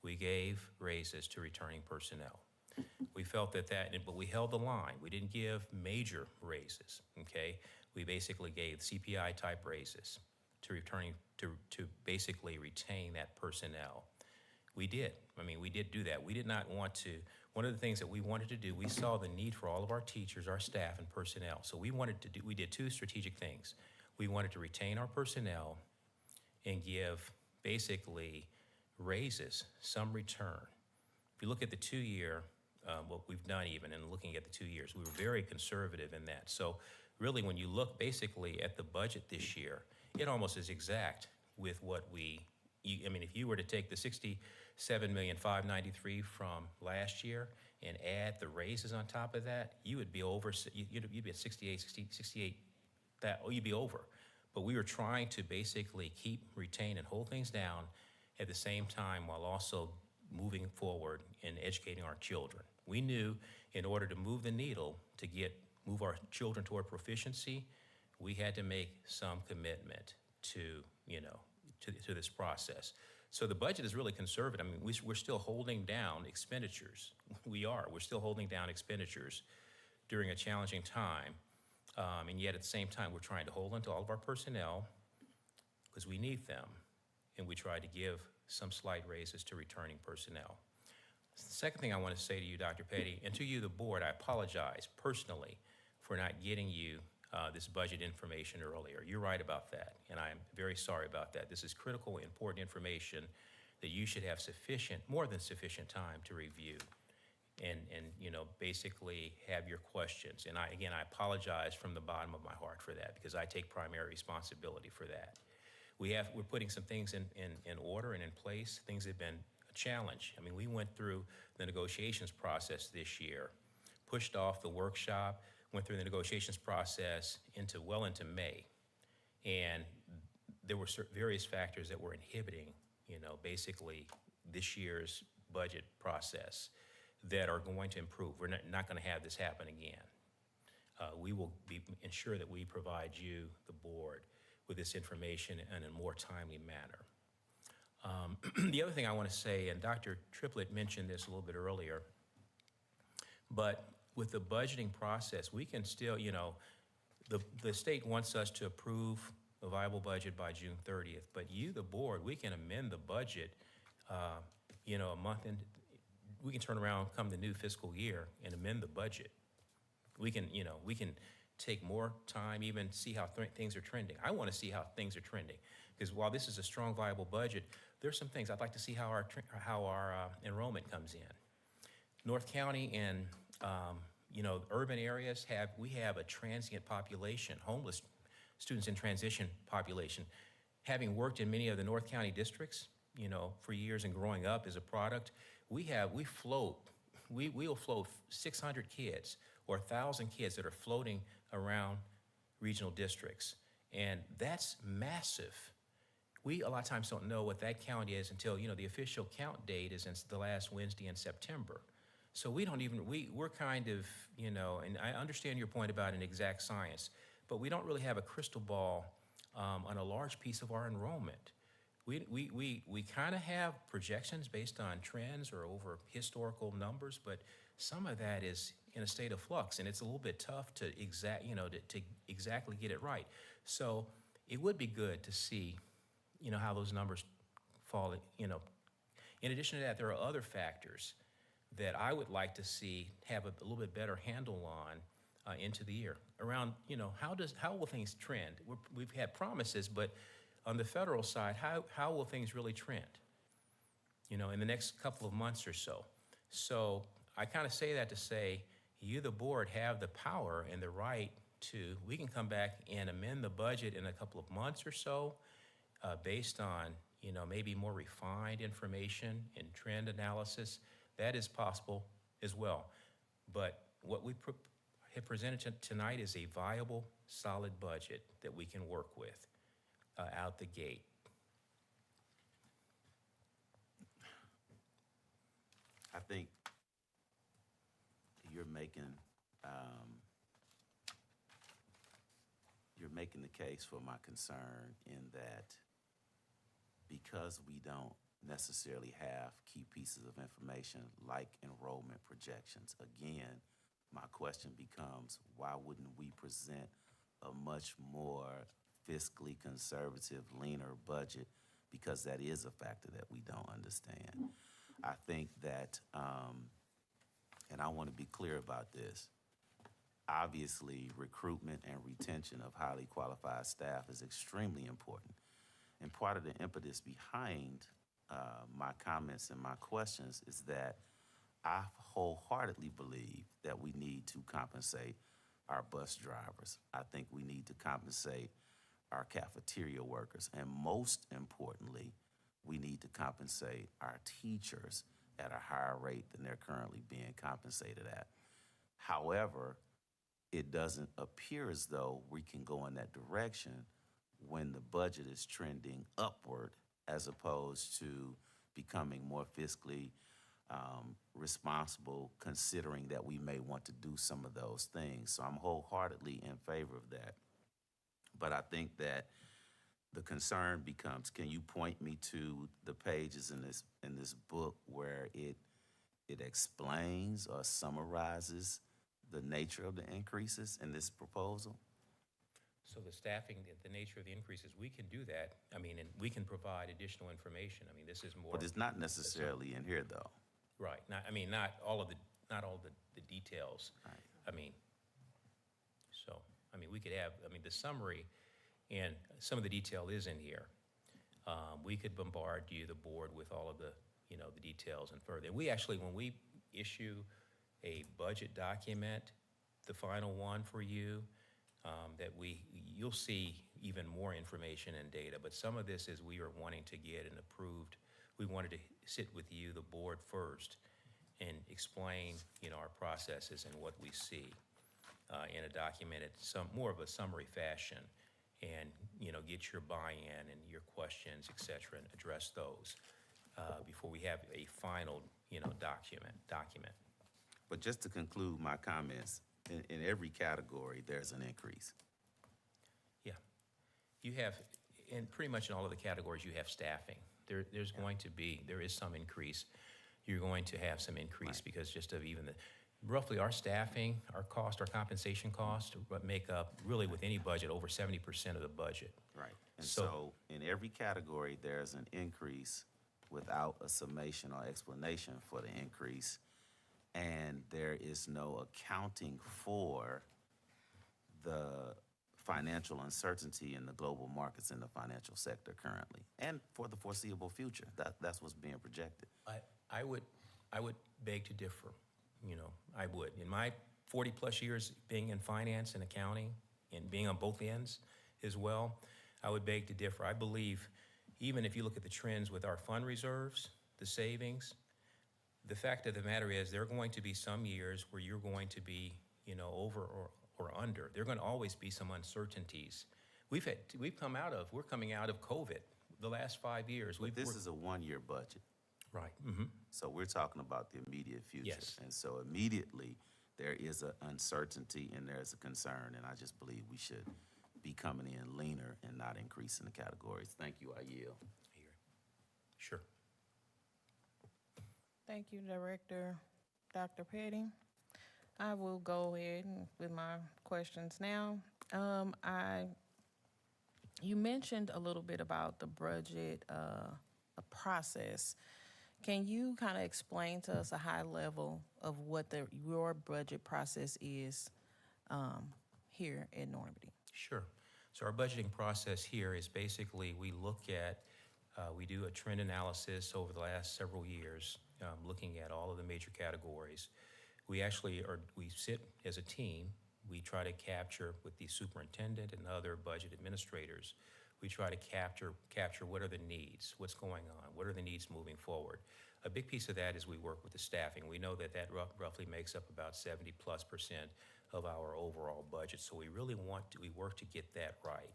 we gave raises to returning personnel. We felt but we held the line. We didn't give major raises, okay? We basically gave CPI type raises to basically retain that personnel. We did. We did do that. We did not want to. One of the things that we wanted to do, we saw the need for all of our teachers, our staff, and personnel. So we did two strategic things. We wanted to retain our personnel and give basically raises, some return. If you look at the 2-year, what we've done even, and looking at the 2 years, we were very conservative in that. So really, when you look basically at the budget this year, it almost is exact with what if you were to take the $67,593,000 from last year and add the raises on top of that, you would be over, you'd be at 68, you'd be over. But we were trying to basically retain and hold things down at the same time while also moving forward and educating our children. We knew in order to move the needle, to move our children toward proficiency, we had to make some commitment to this process. So the budget is really conservative. We're still holding down expenditures. We're still holding down expenditures during a challenging time. And yet at the same time, we're trying to hold on to all of our personnel because we need them. And we try to give some slight raises to returning personnel. The second thing I want to say to you, Dr. Petty, and to you, the board, I apologize personally for not getting you this budget information earlier. You're right about that, and I'm very sorry about that. This is critical, important information that you should have more than sufficient time to review and basically have your questions. And I apologize from the bottom of my heart for that, because I take primary responsibility for that. We're putting some things in order and in place. Things have been a challenge. We went through the negotiations process this year, pushed off the workshop, went through the negotiations process into May. And there were various factors that were inhibiting, basically this year's budget process that are going to improve. We're not going to have this happen again. We will ensure that we provide you, the board, with this information in a more timely manner. The other thing I want to say, and Dr. Triplett mentioned this a little bit earlier, but with the budgeting process, we can still, the state wants us to approve a viable budget by June 30th, but you, the board, we can amend the budget, a month in. We can turn around come the new fiscal year and amend the budget. We can take more time, even see how things are trending. I want to see how things are trending, because while this is a strong, viable budget, there's some things I'd like to see how our enrollment comes in. North County and urban areas have a transient population, homeless students in transition population. Having worked in many of the North County districts, for years and growing up as a product, we'll float 600 kids or 1,000 kids that are floating around regional districts. And that's massive. we a lot of times don't know what that count is until, the official count date is the last Wednesday in September. So we don't even, we're kind of, and I understand your point about an exact science, but we don't really have a crystal ball on a large piece of our enrollment. We kind of have projections based on trends or over historical numbers, but some of that is in a state of flux, and it's a little bit tough to exactly get it right. So it would be good to see, how those numbers fall. In addition to that, there are other factors that I would like to see have a little bit better handle on into the year around, how will things trend? We've had promises, but on the federal side, how will things really trend? In the next couple of months or so. So I kind of say that to say, you, the board, have the power and the right to, we can come back and amend the budget in a couple of months or so based on, maybe more refined information and trend analysis. That is possible as well. But what we have presented tonight is a viable, solid budget that we can work with out the gate. I think you're making the case for my concern in that because we don't necessarily have key pieces of information like enrollment projections, again, my question becomes, why wouldn't we present a much more fiscally conservative, leaner budget? Because that is a factor that we don't understand. I think that, and I want to be clear about this, obviously recruitment and retention of highly qualified staff is extremely important. And part of the impetus behind my comments and my questions is that I wholeheartedly believe that we need to compensate our bus drivers. I think we need to compensate our cafeteria workers. And most importantly, we need to compensate our teachers at a higher rate than they're currently being compensated at. However, it doesn't appear as though we can go in that direction when the budget is trending upward as opposed to becoming more fiscally responsible, considering that we may want to do some of those things. So I'm wholeheartedly in favor of that. But I think that the concern becomes, can you point me to the pages in this book where it explains or summarizes the nature of the increases in this proposal? So the staffing, the nature of the increases, we can do that. I mean, and we can provide additional information. I mean, this is more. But it's not necessarily in here, though. Right. Not all of the details. Right. We could have, the summary and some of the detail is in here. We could bombard the board with all of the details and further. We actually, when we issue a budget document, the final one for you, you'll see even more information and data, but some of this is we are wanting to get and approved. We wanted to sit with you, the board, first and explain, our processes and what we see in a documented, more of a summary fashion, and, get your buy-in and your questions, et cetera, and address those before we have a final, document. But just to conclude my comments, in every category, there's an increase. Yeah. You have, and pretty much in all of the categories, you have staffing. There is some increase. You're going to have some increase because just of even roughly our staffing, our compensation cost, but make up really with any budget over 70% of the budget. Right. And so in every category, there's an increase without a summation or explanation for the increase. And there is no accounting for the financial uncertainty in the global markets in the financial sector currently and for the foreseeable future. That's what's being projected. I would beg to differ. I would. In my 40-plus years being in finance and accounting and being on both ends as well, I would beg to differ. I believe even if you look at the trends with our fund reserves, the savings, the fact of the matter is there are going to be some years where you're going to be, over or under. There are going to always be some uncertainties. We're coming out of COVID. the last 5 years, But we've. this is a one-year budget. Right, mm-hmm. So we're talking about the immediate future. Yes. And so immediately, there is an uncertainty and there's a concern, and I just believe we should be coming in leaner and not increasing the categories. Thank you, I yield. Sure. Thank you, Director Dr. Petty. I will go ahead with my questions now. You mentioned a little bit about the budget process. Can you kind of explain to us a high level of what your budget process is here at Normandy? Sure. So our budgeting process here is basically we look at, we do a trend analysis over the last several years, looking at all of the major categories. We sit as a team. We try to capture with the superintendent and other budget administrators. We try to capture what are the needs, what's going on, what are the needs moving forward. A big piece of that is we work with the staffing. We know that roughly makes up about 70+% of our overall budget. So we really we work to get that right.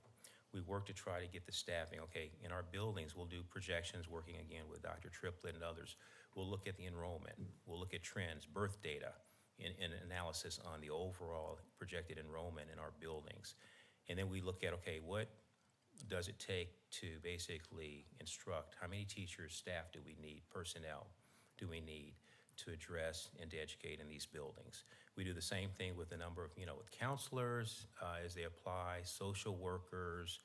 We work to try to get the staffing. Okay, in our buildings, we'll do projections working again with Dr. Triplett and others. We'll look at the enrollment. We'll look at trends, birth data, and analysis on the overall projected enrollment in our buildings. And then we look at, okay, what does it take to basically instruct? How many teachers, staff do we need, personnel do we need to address and to educate in these buildings? We do the same thing with a number of, with counselors as they apply, social workers,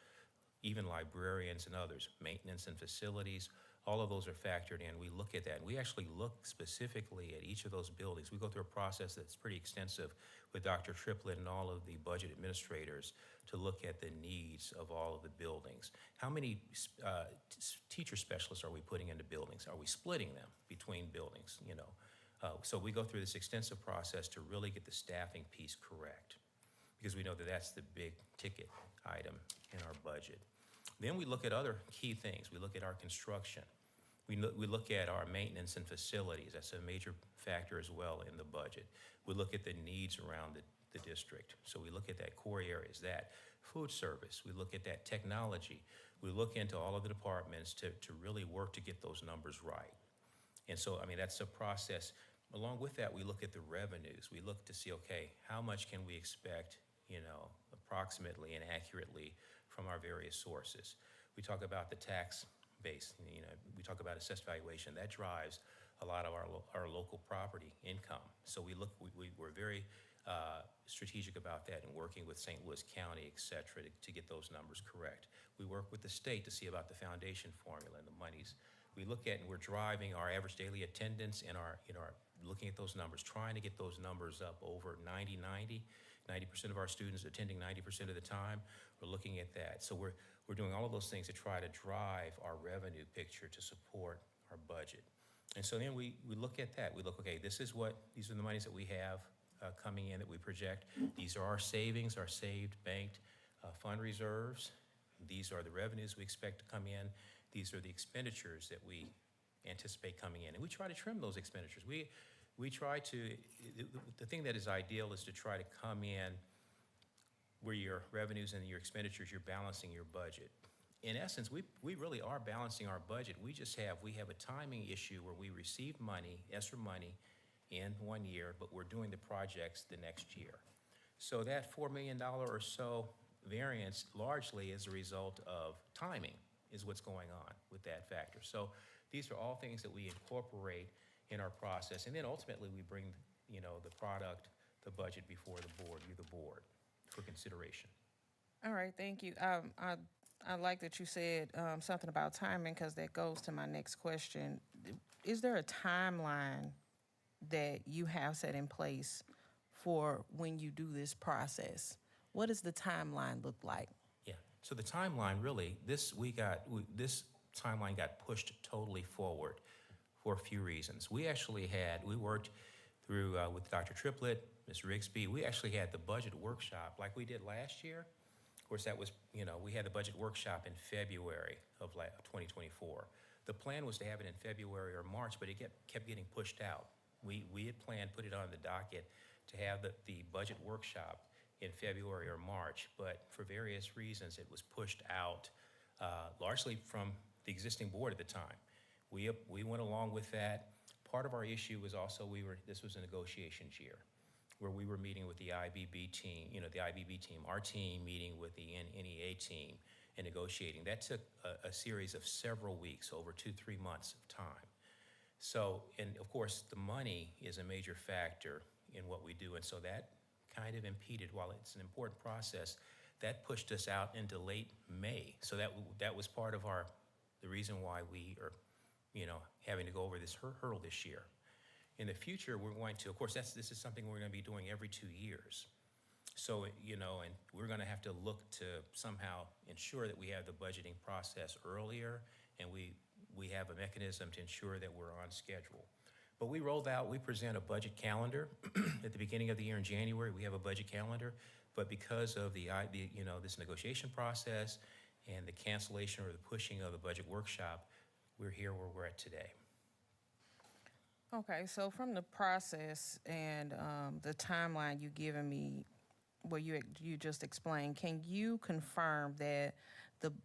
even librarians and others, maintenance and facilities. All of those are factored in. We look at that. And we actually look specifically at each of those buildings. We go through a process that's pretty extensive with Dr. Triplett and all of the budget administrators to look at the needs of all of the buildings. How many teacher specialists are we putting into buildings? Are we splitting them between buildings, So we go through this extensive process to really get the staffing piece correct, because we know that that's the big ticket item in our budget. Then we look at other key things. We look at our construction. We look at our maintenance and facilities. That's a major factor as well in the budget. We look at the needs around the district. So we look at that core areas, that food service. We look at that technology. We look into all of the departments to really work to get those numbers right. And so, that's a process. Along with that, we look at the revenues. We look to see, okay, how much can we expect, approximately and accurately from our various sources. We talk about the tax base, we talk about assessed valuation. That drives a lot of our local property income. So we're very strategic about that and working with St. Louis County, et cetera, to get those numbers correct. We work with the state to see about the foundation formula and the monies. We look at and we're driving our average daily attendance and looking at those numbers, trying to get those numbers up over 90% of our students attending 90% of the time. We're looking at that. So we're doing all of those things to try to drive our revenue picture to support our budget. And so then we look at that. We look, okay, these are the monies that we have coming in that we project. These are our savings, our saved, banked fund reserves. These are the revenues we expect to come in. These are the expenditures that we anticipate coming in. And we try to trim those expenditures. We try to, the thing that is ideal is to try to come in where your revenues and your expenditures, you're balancing your budget. In essence, we really are balancing our budget. We have a timing issue where we receive money, ESSER money, in 1 year, but we're doing the projects the next year. So that $4 million or so variance largely is a result of timing is what's going on with that factor. So these are all things that we incorporate in our process. And then ultimately we bring, the product, the budget before the board, the board, for consideration. All right, thank you. I like that you said something about timing, because that goes to my next question. Is there a timeline that you have set in place for when you do this process? What does the timeline look like? Yeah, so the timeline really, this timeline got pushed totally forward for a few reasons. We worked through with Dr. Triplett, Ms. Rigsby. We actually had the budget workshop like we did last year. Of course, that was, we had the budget workshop in February of 2024. The plan was to have it in February or March, but it kept getting pushed out. We had planned, put it on the docket to have the budget workshop in February or March, but for various reasons, it was pushed out, largely from the existing board at the time. We went along with that. Part of our issue was also this was a negotiations year where we were meeting with the IBB team, our team meeting with the NEA team and negotiating. That took a series of several weeks, over 2-3 months of time. So, and of course, the money is a major factor in what we do. And so that kind of impeded, while it's an important process, that pushed us out into late May. So that was part of the reason why we are, having to go over this hurdle this year. In the future, we're going to, of course, this is something we're going to be doing every 2 years. So, and we're going to have to look to somehow ensure that we have the budgeting process earlier, and we have a mechanism to ensure that we're on schedule. But we present a budget calendar at the beginning of the year in January. We have a budget calendar, but because of this negotiation process and the cancellation or the pushing of the budget workshop, we're here where we're at today. Okay, so from the process and the timeline you given me, where you just explained, can you confirm that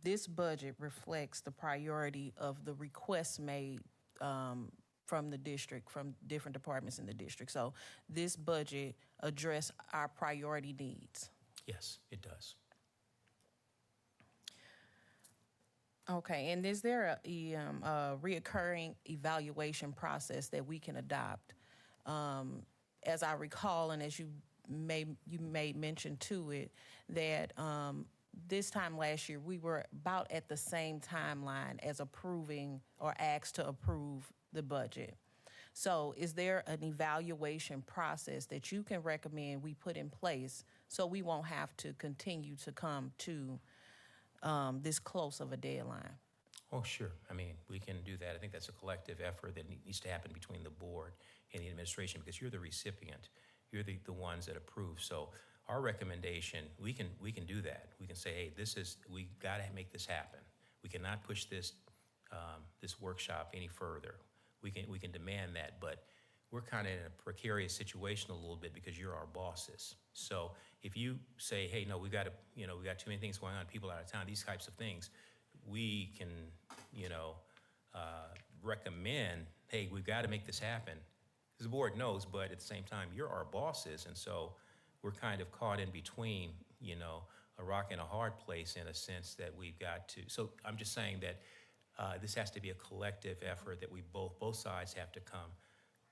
this budget reflects the priority of the requests made from the district, from different departments in the district? So this budget address our priority needs? Yes, it does. Okay, and is there a reoccurring evaluation process that we can adopt? As I recall, and as you made mention to it, that this time last year, we were about at the same timeline as approving or asked to approve the budget. So is there an evaluation process that you can recommend we put in place so we won't have to continue to come to this close of a deadline? Oh, sure. I mean, we can do that. I think that's a collective effort that needs to happen between the board and the administration, because you're the recipient. You're the ones that approve. So our recommendation, we can do that. We can say, hey, we got to make this happen. We cannot push this workshop any further. We can demand that, but we're kind of in a precarious situation a little bit because you're our bosses. So if you say, hey, no, we got too many things going on, people out of town, these types of things, we can, recommend, hey, we've got to make this happen. Because the board knows, but at the same time, you're our bosses, and so we're kind of caught in between, a rock and a hard place in a sense that we've got to. So I'm just saying that this has to be a collective effort that we both sides have to come.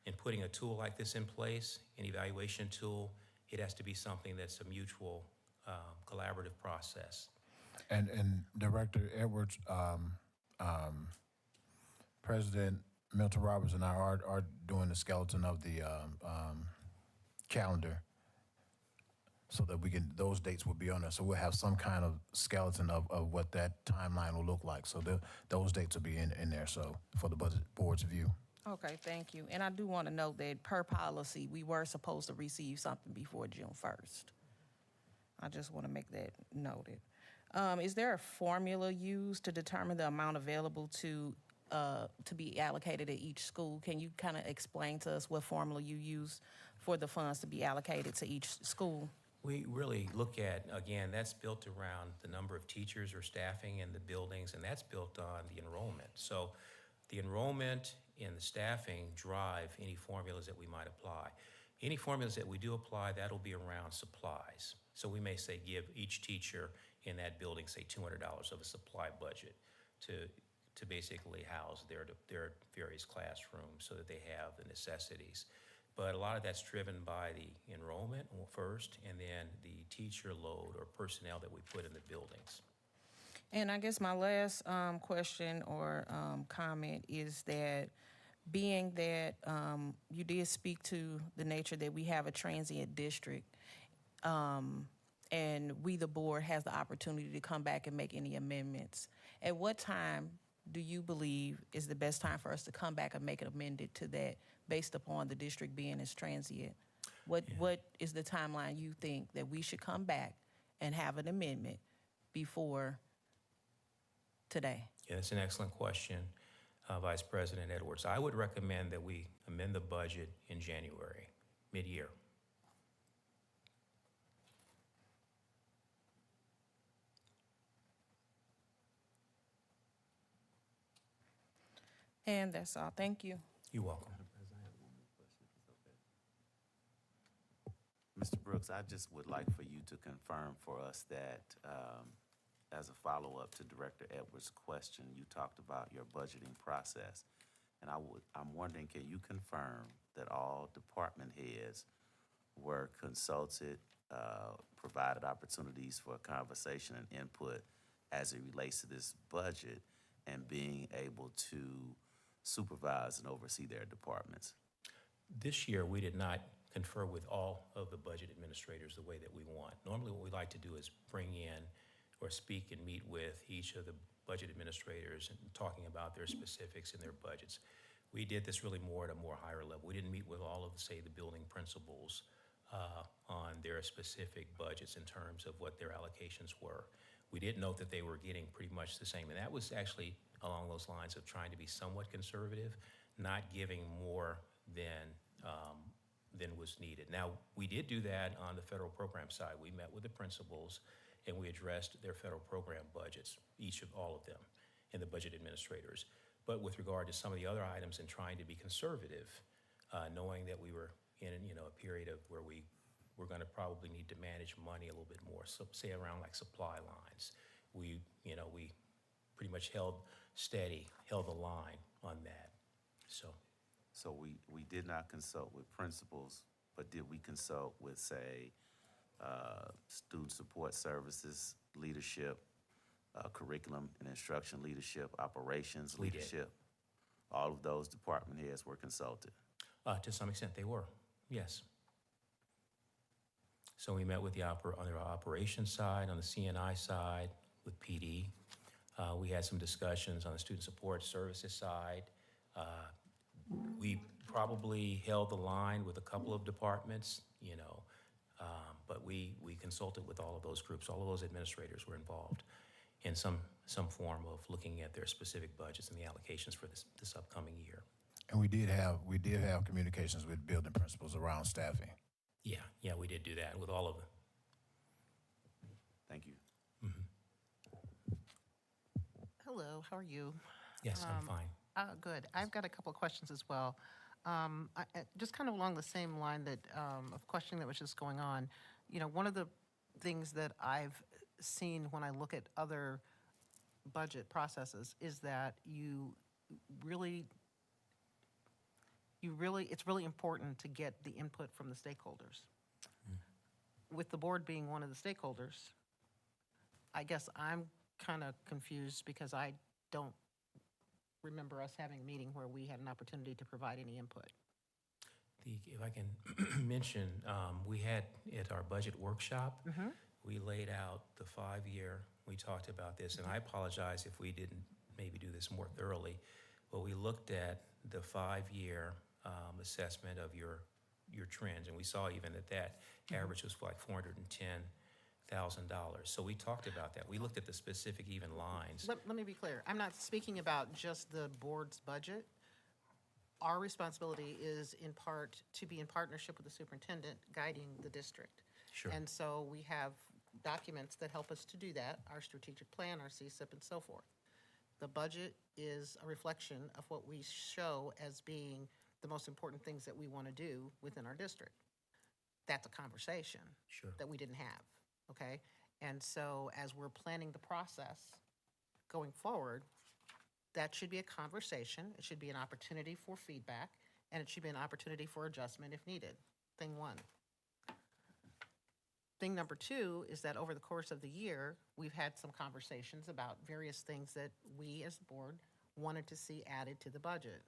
In putting a tool like this in place, an evaluation tool, it has to be something that's a mutual, collaborative process. And Director Edwards, President Milton Roberts and I are doing the skeleton of the calendar so that those dates will be on there. So we'll have some kind of skeleton of what that timeline will look like. So those dates will be in there, so for the budget board's view. Okay, thank you. And I do want to note that per policy, we were supposed to receive something before June 1st. I just want to make that noted. Is there a formula used to determine the amount available to be allocated at each school? Can you kind of explain to us what formula you use for the funds to be allocated to each school? We really look at, again, that's built around the number of teachers or staffing in the buildings, and that's built on the enrollment. So the enrollment and the staffing drive any formulas that we might apply. Any formulas that we do apply, that'll be around supplies. So we may say give each teacher in that building, say $200 of a supply budget to basically house their various classrooms so that they have the necessities. But a lot of that's driven by the enrollment first, and then the teacher load or personnel that we put in the buildings. And I guess my last question or comment is that, being that you did speak to the nature that we have a transient district, and we, the board, has the opportunity to come back and make any amendments, at what time do you believe is the best time for us to come back and make an amendment to that based upon the district being as transient? What is the timeline you think that we should come back and have an amendment before today? Yeah, that's an excellent question, Vice President Edwards. I would recommend that we amend the budget in January, mid-year. And that's all. Thank you. You're welcome. Mr. Brooks, I just would like for you to confirm for us that, as a follow-up to Director Edwards' question, you talked about your budgeting process. And I'm wondering, can you confirm that all department heads were consulted, provided opportunities for conversation and input as it relates to this budget and being able to supervise and oversee their departments? This year, we did not confer with all of the budget administrators the way that we want. Normally, what we like to do is bring in or speak and meet with each of the budget administrators and talking about their specifics in their budgets. We did this really more at a more higher level. We didn't meet with all of, say, the building principals on their specific budgets in terms of what their allocations were. We did note that they were getting pretty much the same, and that was actually along those lines of trying to be somewhat conservative, not giving more than was needed. Now, we did do that on the federal program side. We met with the principals and we addressed their federal program budgets, all of them, and the budget administrators. But with regard to some of the other items and trying to be conservative, knowing that we were in a period of where we were going to probably need to manage money a little bit more, so say around like supply lines, we pretty much held the line on that. So we did not consult with principals, but did we consult with, say, student support services leadership, curriculum and instruction leadership, operations We did. leadership? All of those department heads were consulted. To some extent, they were, yes. So we met with on the operations side, on the CNI side, with PD. We had some discussions on the student support services side. We probably held the line with a couple of departments, but we consulted with all of those groups. All of those administrators were involved in some form of looking at their specific budgets and the allocations for this upcoming year. And we did have communications with building principals around staffing. Yeah, we did do that with all of them. Thank you. Hello, how are you? Yes, I'm fine. Good. I've got a couple of questions as well. Just kind of along the same line that of questioning that was just going on. One of the things that I've seen when I look at other budget processes is that it's really important to get the input from the stakeholders. With the board being one of the stakeholders, I guess I'm kind of confused because I don't remember us having a meeting where we had an opportunity to provide any input. If I can mention, we had at our budget workshop, we laid out the 5-year. We talked about this, and I apologize if we didn't maybe do this more thoroughly, but we looked at the 5-year assessment of your trends, and we saw even that average was like $410,000. So we talked about that. We looked at the specific even lines. Let me be clear. I'm not speaking about just the board's budget. Our responsibility is in part to be in partnership with the superintendent guiding the district. Sure. And so we have documents that help us to do that, our strategic plan, our CSIP, and so forth. The budget is a reflection of what we show as being the most important things that we want to do within our district. That's a conversation Sure. that we didn't have, okay? And so as we're planning the process going forward, that should be a conversation. It should be an opportunity for feedback, and it should be an opportunity for adjustment if needed. Thing one. Thing number two is that over the course of the year, we've had some conversations about various things that we as the board wanted to see added to the budget.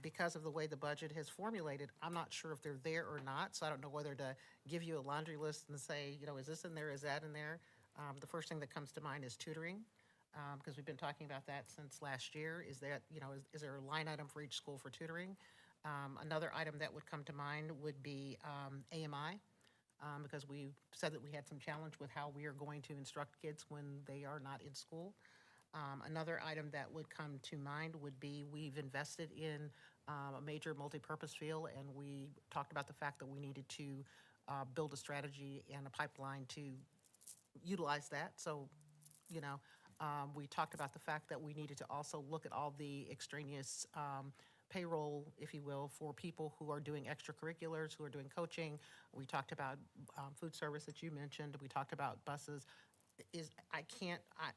Because of the way the budget has formulated, I'm not sure if they're there or not, so I don't know whether to give you a laundry list and say, is this in there, is that in there? The first thing that comes to mind is tutoring, because we've been talking about that since last year. Is that, is there a line item for each school for tutoring? Another item that would come to mind would be AMI, because we said that we had some challenge with how we are going to instruct kids when they are not in school. Another item that would come to mind would be we've invested in a major multipurpose field, and we talked about the fact that we needed to build a strategy and a pipeline to utilize that. So, We talked about the fact that we needed to also look at all the extraneous payroll, if you will, for people who are doing extracurriculars, who are doing coaching. We talked about food service that you mentioned. We talked about buses.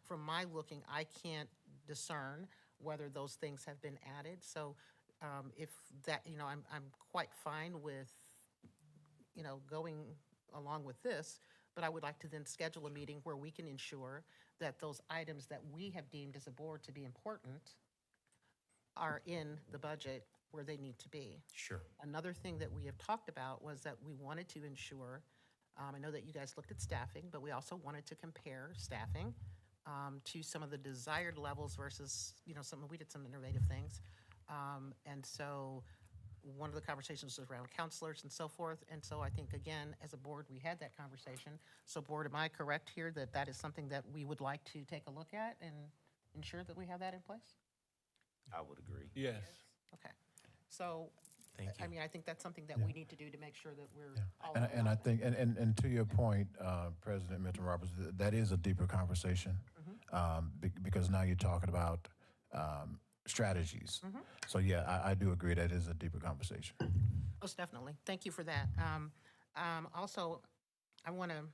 From my looking, I can't discern whether those things have been added. So if that, I'm quite fine with, going along with this, but I would like to then schedule a meeting where we can ensure that those items that we have deemed as a board to be important are in the budget where they need to be. Sure. Another thing that we have talked about was that we wanted to ensure, I know that you guys looked at staffing, but we also wanted to compare staffing to some of the desired levels versus, we did some innovative things. And so one of the conversations was around counselors and so forth. And so I think, again, as a board, we had that conversation. So board, am I correct here that that is something that we would like to take a look at and ensure that we have that in place? I would agree. Yes. Okay. So, Thank you. I mean, I think that's something that we need to do to make sure that we're all. And I think, and to your point, President Milton Roberts, that is a deeper conversation because now you're talking about strategies. So yeah, I do agree that is a deeper conversation. Most definitely. Thank you for that. Also, I want to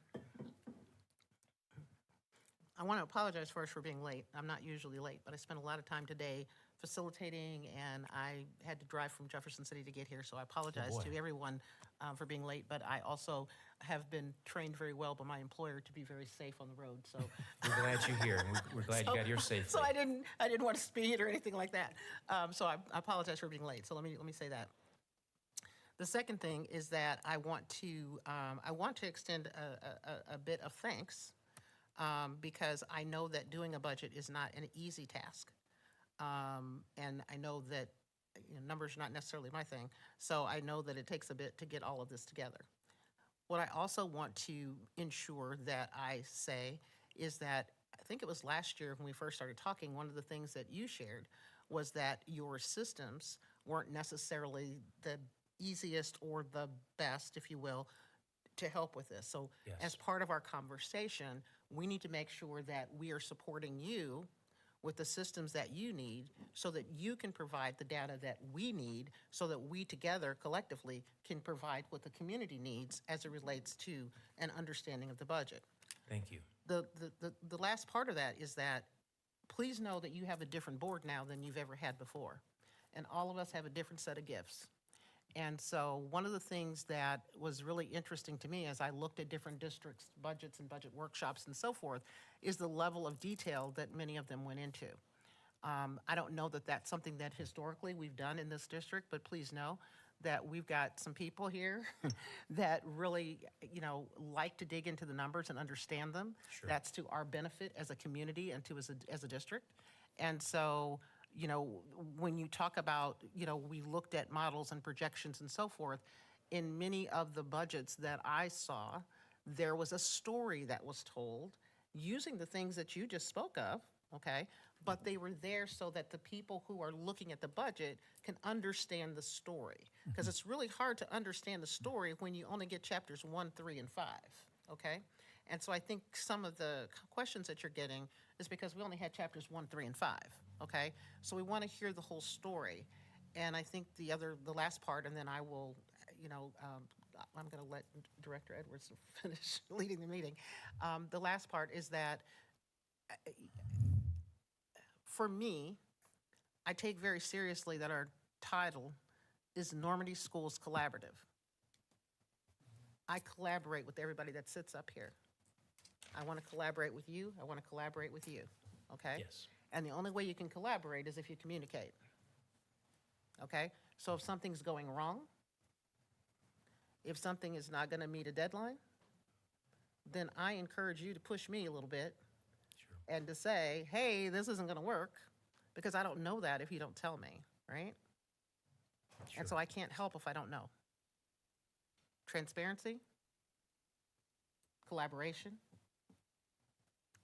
apologize first for being late. I'm not usually late, but I spent a lot of time today facilitating, and I had to drive from Jefferson City to get here, so I apologize to everyone for being late, but I also have been trained very well by my employer to be very safe on the road, so. We're glad you're here, and we're glad you got here safely. So I didn't want to speed or anything like that. So I apologize for being late, so let me say that. The second thing is that I want to extend a bit of thanks because I know that doing a budget is not an easy task. And I know that numbers are not necessarily my thing, so I know that it takes a bit to get all of this together. What I also want to ensure that I say is that I think it was last year when we first started talking, one of the things that you shared was that your systems weren't necessarily the easiest or the best, if you will, to help with this. So Yes. as part of our conversation, we need to make sure that we are supporting you with the systems that you need so that you can provide the data that we need so that we together collectively can provide what the community needs as it relates to an understanding of the budget. Thank you. The last part of that is that please know that you have a different board now than you've ever had before. And all of us have a different set of gifts. And so one of the things that was really interesting to me as I looked at different districts' budgets and budget workshops and so forth is the level of detail that many of them went into. I don't know that that's something that historically we've done in this district, but please know that we've got some people here that really, like to dig into the numbers and understand them. Sure. That's to our benefit as a community and as a district. And so, when you talk about, we looked at models and projections and so forth, in many of the budgets that I saw, there was a story that was told using the things that you just spoke of, okay? But they were there so that the people who are looking at the budget can understand the story. Because it's really hard to understand the story when you only get chapters 1, 3, and 5, okay? And so I think some of the questions that you're getting is because we only had chapters 1, 3, and 5, okay? So we want to hear the whole story. And I think the last part, and then I will, I'm going to let Director Edwards finish leading the meeting. The last part is that for me, I take very seriously that our title is Normandy Schools Collaborative. I collaborate with everybody that sits up here. I want to collaborate with you. I want to collaborate with you, okay? Yes. And the only way you can collaborate is if you communicate, okay? So if something's going wrong, if something is not going to meet a deadline, then I encourage you to push me a little bit and to say, hey, this isn't going to work, because I don't know that if you don't tell me, right? Sure. And so I can't help if I don't know. Transparency, collaboration,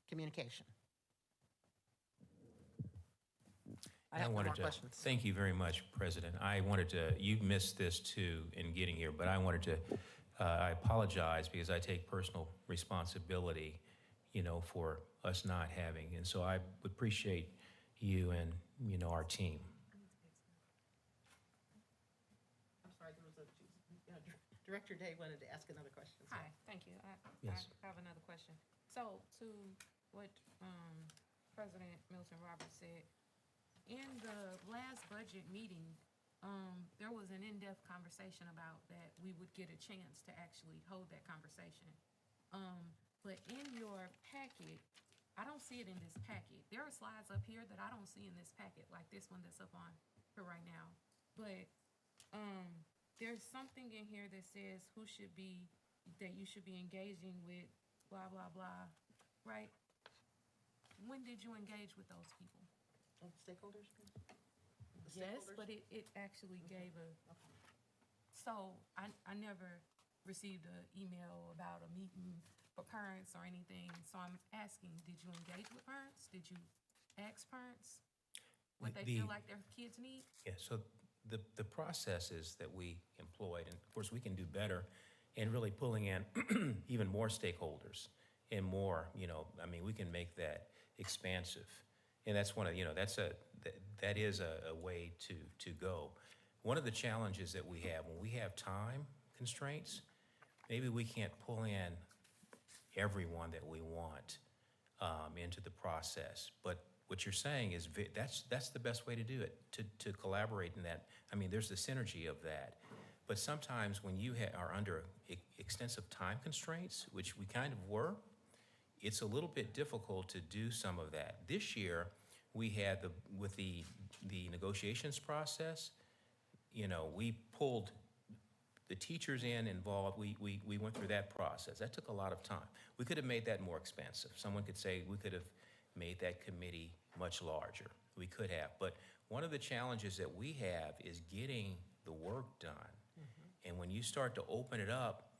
communication. I have no more questions. Thank you very much, President. You missed this too in getting here, but I apologize because I take personal responsibility. for us not having. And so I would appreciate you and, our team. I'm sorry, there was Director Day wanted to ask another question. so- Hi, thank you. Yes. I have another question. So to what President Milton Roberts said, in the last budget meeting, there was an in-depth conversation about that we would get a chance to actually hold that conversation. But in your packet, I don't see it in this packet. There are slides up here that I don't see in this packet, like this one that's up on here right now. But there's something in here that says that you should be engaging with blah, blah, blah, right? When did you engage with those people? Stakeholders? The Yes, stakeholders? but it actually gave so I never received an email about a meeting for parents or anything. So I'm asking, did you engage with parents? Did you ask parents what they feel like their kids need? Yeah, so the processes that we employed, and of course, we can do better in really pulling in even more stakeholders and more, we can make that expansive. And that's that is a way to go. One of the challenges that we have, when we have time constraints, maybe we can't pull in everyone that we want into the process. But what you're saying is that's the best way to do it, to collaborate in that. There's the synergy of that. But sometimes when you are under extensive time constraints, which we kind of were, it's a little bit difficult to do some of that. This year, we had with the negotiations process, we pulled the teachers involved. We went through that process. That took a lot of time. We could have made that more expansive. Someone could say we could have made that committee much larger. We could have. But one of the challenges that we have is getting the work done. Mm-hmm. And when you start to open it up,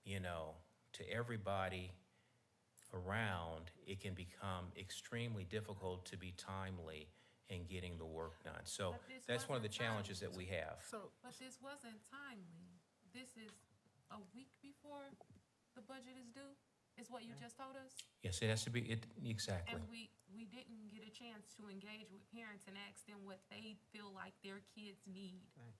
to everybody around, it can become extremely difficult to be timely in getting the work done. So But this that's one of the wasn't challenges that timely. we have. But this wasn't timely. This is a week before the budget is due, is what you just told us? Yes, it has to be, exactly. And we didn't get a chance to engage with parents and ask them what they feel like their kids need. Right.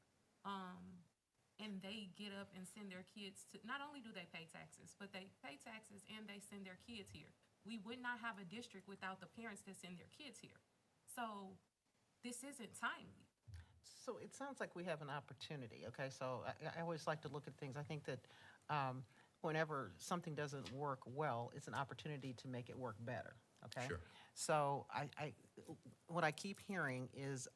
And they get up and send their kids to, not only do they pay taxes, but they pay taxes and they send their kids here. We would not have a district without the parents that send their kids here. So this isn't timely. So it sounds like we have an opportunity, okay? So I always like to look at things. I think that whenever something doesn't work well, it's an opportunity to make it work better, okay? Sure. So what I keep hearing is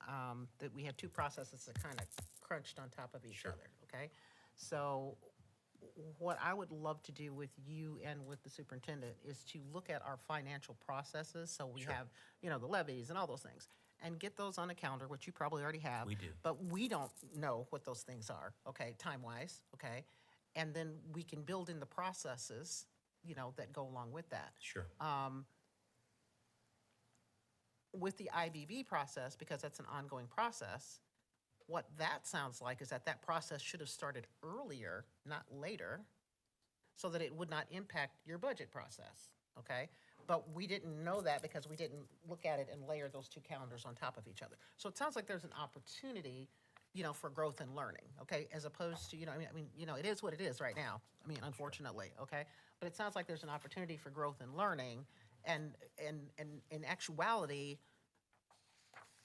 that we had two processes that kind of crunched on top of each Sure. other, okay? So what I would love to do with you and with the superintendent is to look at our financial processes. So we have, the levies and all those things, and get those on the calendar, which you probably already have. We do. But we don't know what those things are, okay, time-wise, okay? And then we can build in the processes, that go along with that. Sure. With the IBB process, because that's an ongoing process, what that sounds like is that process should have started earlier, not later, so that it would not impact your budget process, okay? But we didn't know that because we didn't look at it and layer those two calendars on top of each other. So it sounds like there's an opportunity, for growth and learning, okay? As opposed to, it is what it is right now, unfortunately, okay? But it sounds like there's an opportunity for growth and learning, and in actuality,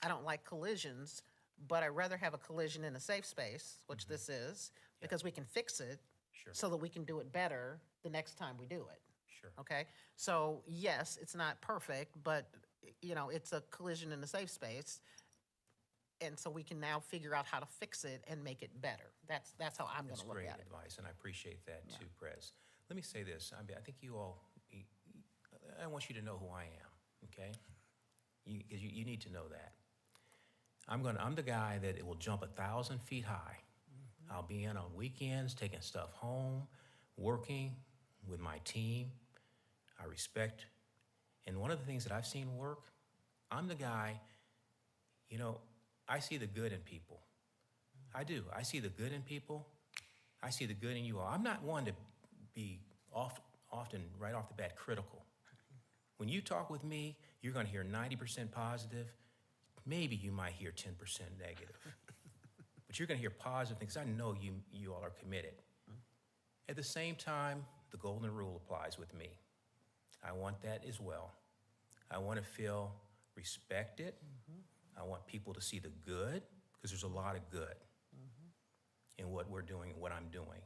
I don't like collisions, but I'd rather have a collision in a safe space, which this is, because we can fix it Sure. so that we can do it better the next time we do it, Sure. okay? So yes, it's not perfect, but, it's a collision in a safe space. And so we can now figure out how to fix it and make it better. That's how I'm That's gonna look great at it. advice, and I appreciate that too, Prez. Let me say this. I think you all, I want you to know who I am, okay? Because you need to know that. I'm the guy that will jump 1,000 feet high. I'll be in on weekends, taking stuff home, working with my team. I respect. And one of the things that I've seen work, I'm the guy, I see the good in people. I do. I see the good in people. I see the good in you all. I'm not one to be often, right off the bat, critical. When you talk with me, you're going to hear 90% positive. Maybe you might hear 10% negative. But you're going to hear positive things. I know you all are committed. At the same time, the golden rule applies with me. I want that as well. I want to feel respected. I want people to see the good, because there's a lot of good in what we're doing and what I'm doing.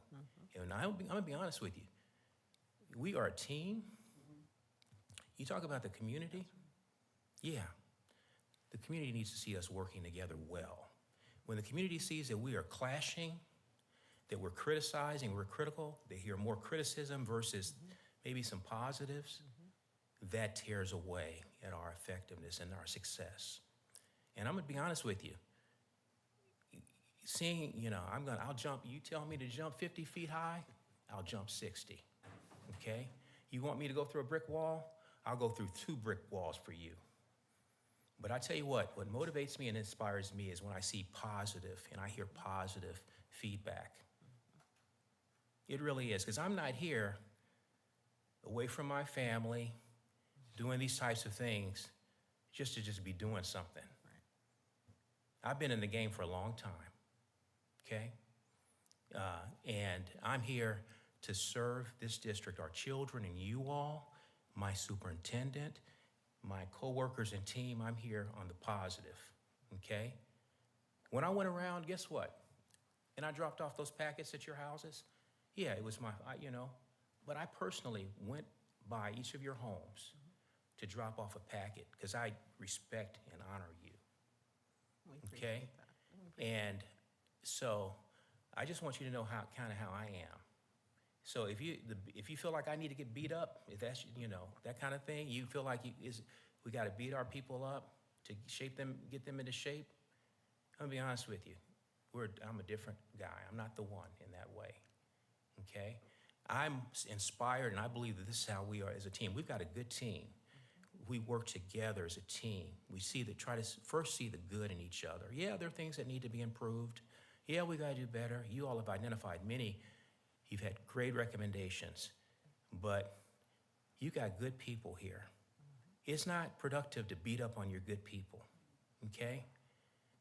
And I'm going to be honest with you. We are a team. You talk about the community. Yeah, the community needs to see us working together well. When the community sees that we are clashing, that we're criticizing, we're critical, they hear more criticism versus maybe some positives, that tears away at our effectiveness and our success. And I'm gonna be honest with you. Seeing, I'll jump, you tell me to jump 50 feet high, I'll jump 60, okay? You want me to go through a brick wall? I'll go through 2 brick walls for you. But I tell you what motivates me and inspires me is when I see positive and I hear positive feedback. It really is, because I'm not here away from my family doing these types of things just to be doing something. I've been in the game for a long time, okay? And I'm here to serve this district, our children and you all, my superintendent, my coworkers and team. I'm here on the positive, okay? When I went around, guess what? And I dropped off those packets at your houses. Yeah, it was but I personally went by each of your homes to drop off a packet because I respect and honor you, okay? And so I just want you to know how I am. So if you feel like I need to get beat up, if that's, that kind of thing, you feel like we got to beat our people up to shape them, get them into shape, I'm gonna be honest with you. I'm a different guy. I'm not the one in that way, okay? I'm inspired, and I believe that this is how we are as a team. We've got a good team. We work together as a team. We try to first see the good in each other. Yeah, there are things that need to be improved. Yeah, we got to do better. You all have identified many. You've had great recommendations, but you got good people here. It's not productive to beat up on your good people, okay?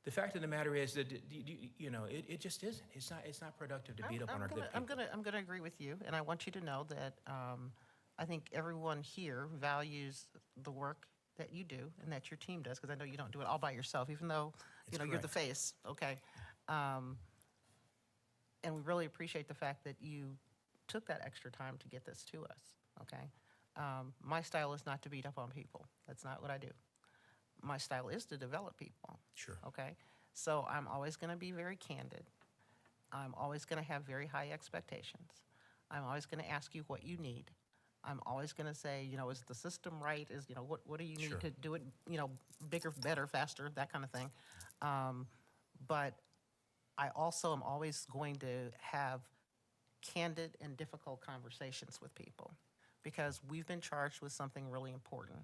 The fact of the matter is that, it just isn't. It's not productive to beat up on our good people. I'm gonna agree with you, and I want you to know that I think everyone here values the work that you do and that your team does, because I know you don't do it all by yourself, even though, you're the correct. face, okay? And we really appreciate the fact that you took that extra time to get this to us, okay? My style is not to beat up on people. That's not what I do. My style is to develop people. Sure. Okay? So I'm always going to be very candid. I'm always going to have very high expectations. I'm always going to ask you what you need. I'm always going to say, is the system right? What do you need Sure. to do it, bigger, better, faster, that kind of thing. But I also am always going to have candid and difficult conversations with people, because we've been charged with something really important.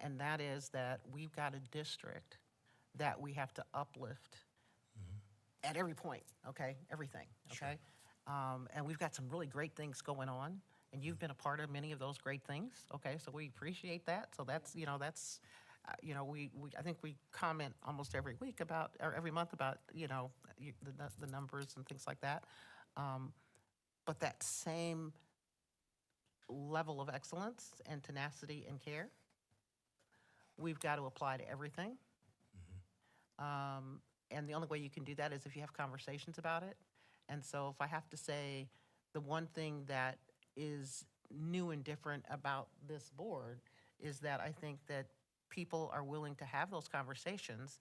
And that is that we've got a district that we have to uplift at every point, okay? Everything, okay? And we've got some really great things going on, and you've been a part of many of those great things, okay? So we appreciate that. So that's, I think we comment almost every week about, or every month about, the numbers and things like that. But that same level of excellence and tenacity and care, we've got to apply to everything. And the only way you can do that is if you have conversations about it. And so if I have to say the one thing that is new and different about this board is that I think that people are willing to have those conversations,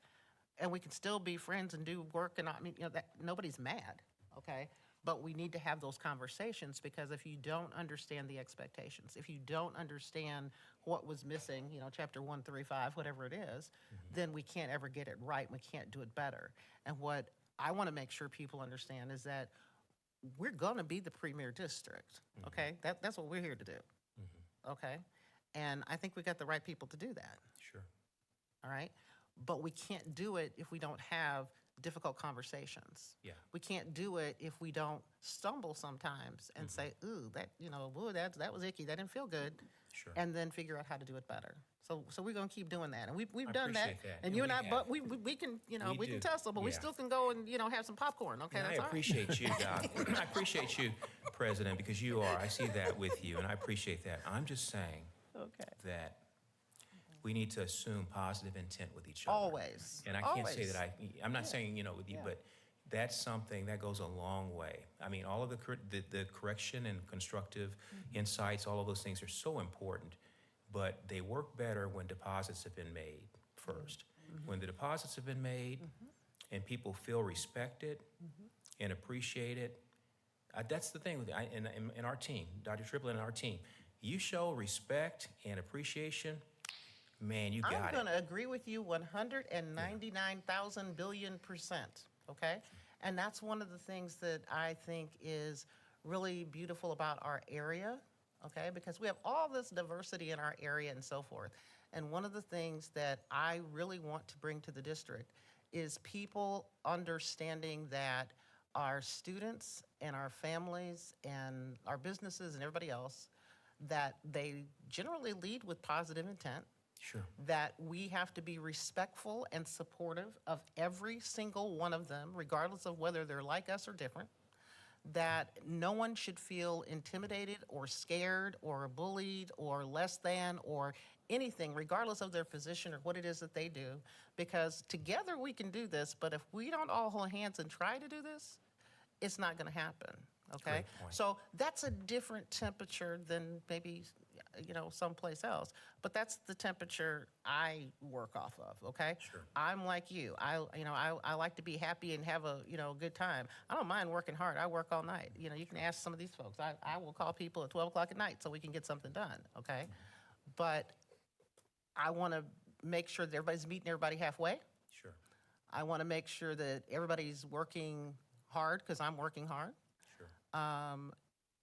and we can still be friends and do work, and that nobody's mad, okay? But we need to have those conversations, because if you don't understand the expectations, if you don't understand what was missing, chapter 135, whatever it is, then we can't ever get it right. We can't do it better. And what I want to make sure people understand is that we're going to be the premier district, okay? That's what we're here to do, okay? And I think we got the right people to do that, Sure. all right? But we can't do it if we don't have difficult conversations. Yeah. We can't do it if we don't stumble sometimes and say, ooh, that was icky, that didn't feel good. Sure. and then figure out how to do it better. So we're gonna keep doing that, and we've I done that. appreciate that, And and you and we I, have. but we can, We we can do. tussle, but we Yeah. still can go and, have some popcorn, okay? And I That's all right. appreciate you, Doc. I appreciate you, President, because you are. I see that with you, and I appreciate that. I'm just saying Okay. that we need to assume positive intent with each other. Always. And I can't say Always. that I'm not saying, with you, Yeah. but that's something that goes a long way. I mean, all of the correction and constructive insights, all of those things are so important, but they work better when deposits have been made first. When the deposits have been made and people feel respected and appreciated, that's the thing with in our team, Dr. Triplett and our team. You show respect and appreciation, man, you got I'm it. going to agree with you 199,000 billion%, okay? And that's one of the things that I think is really beautiful about our area, okay? Because we have all this diversity in our area and so forth. And one of the things that I really want to bring to the district is people understanding that our students and our families and our businesses and everybody else, that they generally lead with positive intent, Sure. that we have to be respectful and supportive of every single one of them, regardless of whether they're like us or different, that no one should feel intimidated or scared or bullied or less than or anything, regardless of their position or what it is that they do, because together we can do this, but if we don't all hold hands and try to do this, it's not going to happen, okay? Great point. So that's a different temperature than maybe, someplace else, but that's the temperature I work off of, okay? Sure. I'm like you. I like to be happy and have a, good time. I don't mind working hard. I work all night. You can ask some of these folks. I will call people at 12 o'clock at night so we can get something done, okay? But I want to make sure that everybody's meeting everybody halfway. Sure. I want to make sure that everybody's working hard because I'm working hard, Sure.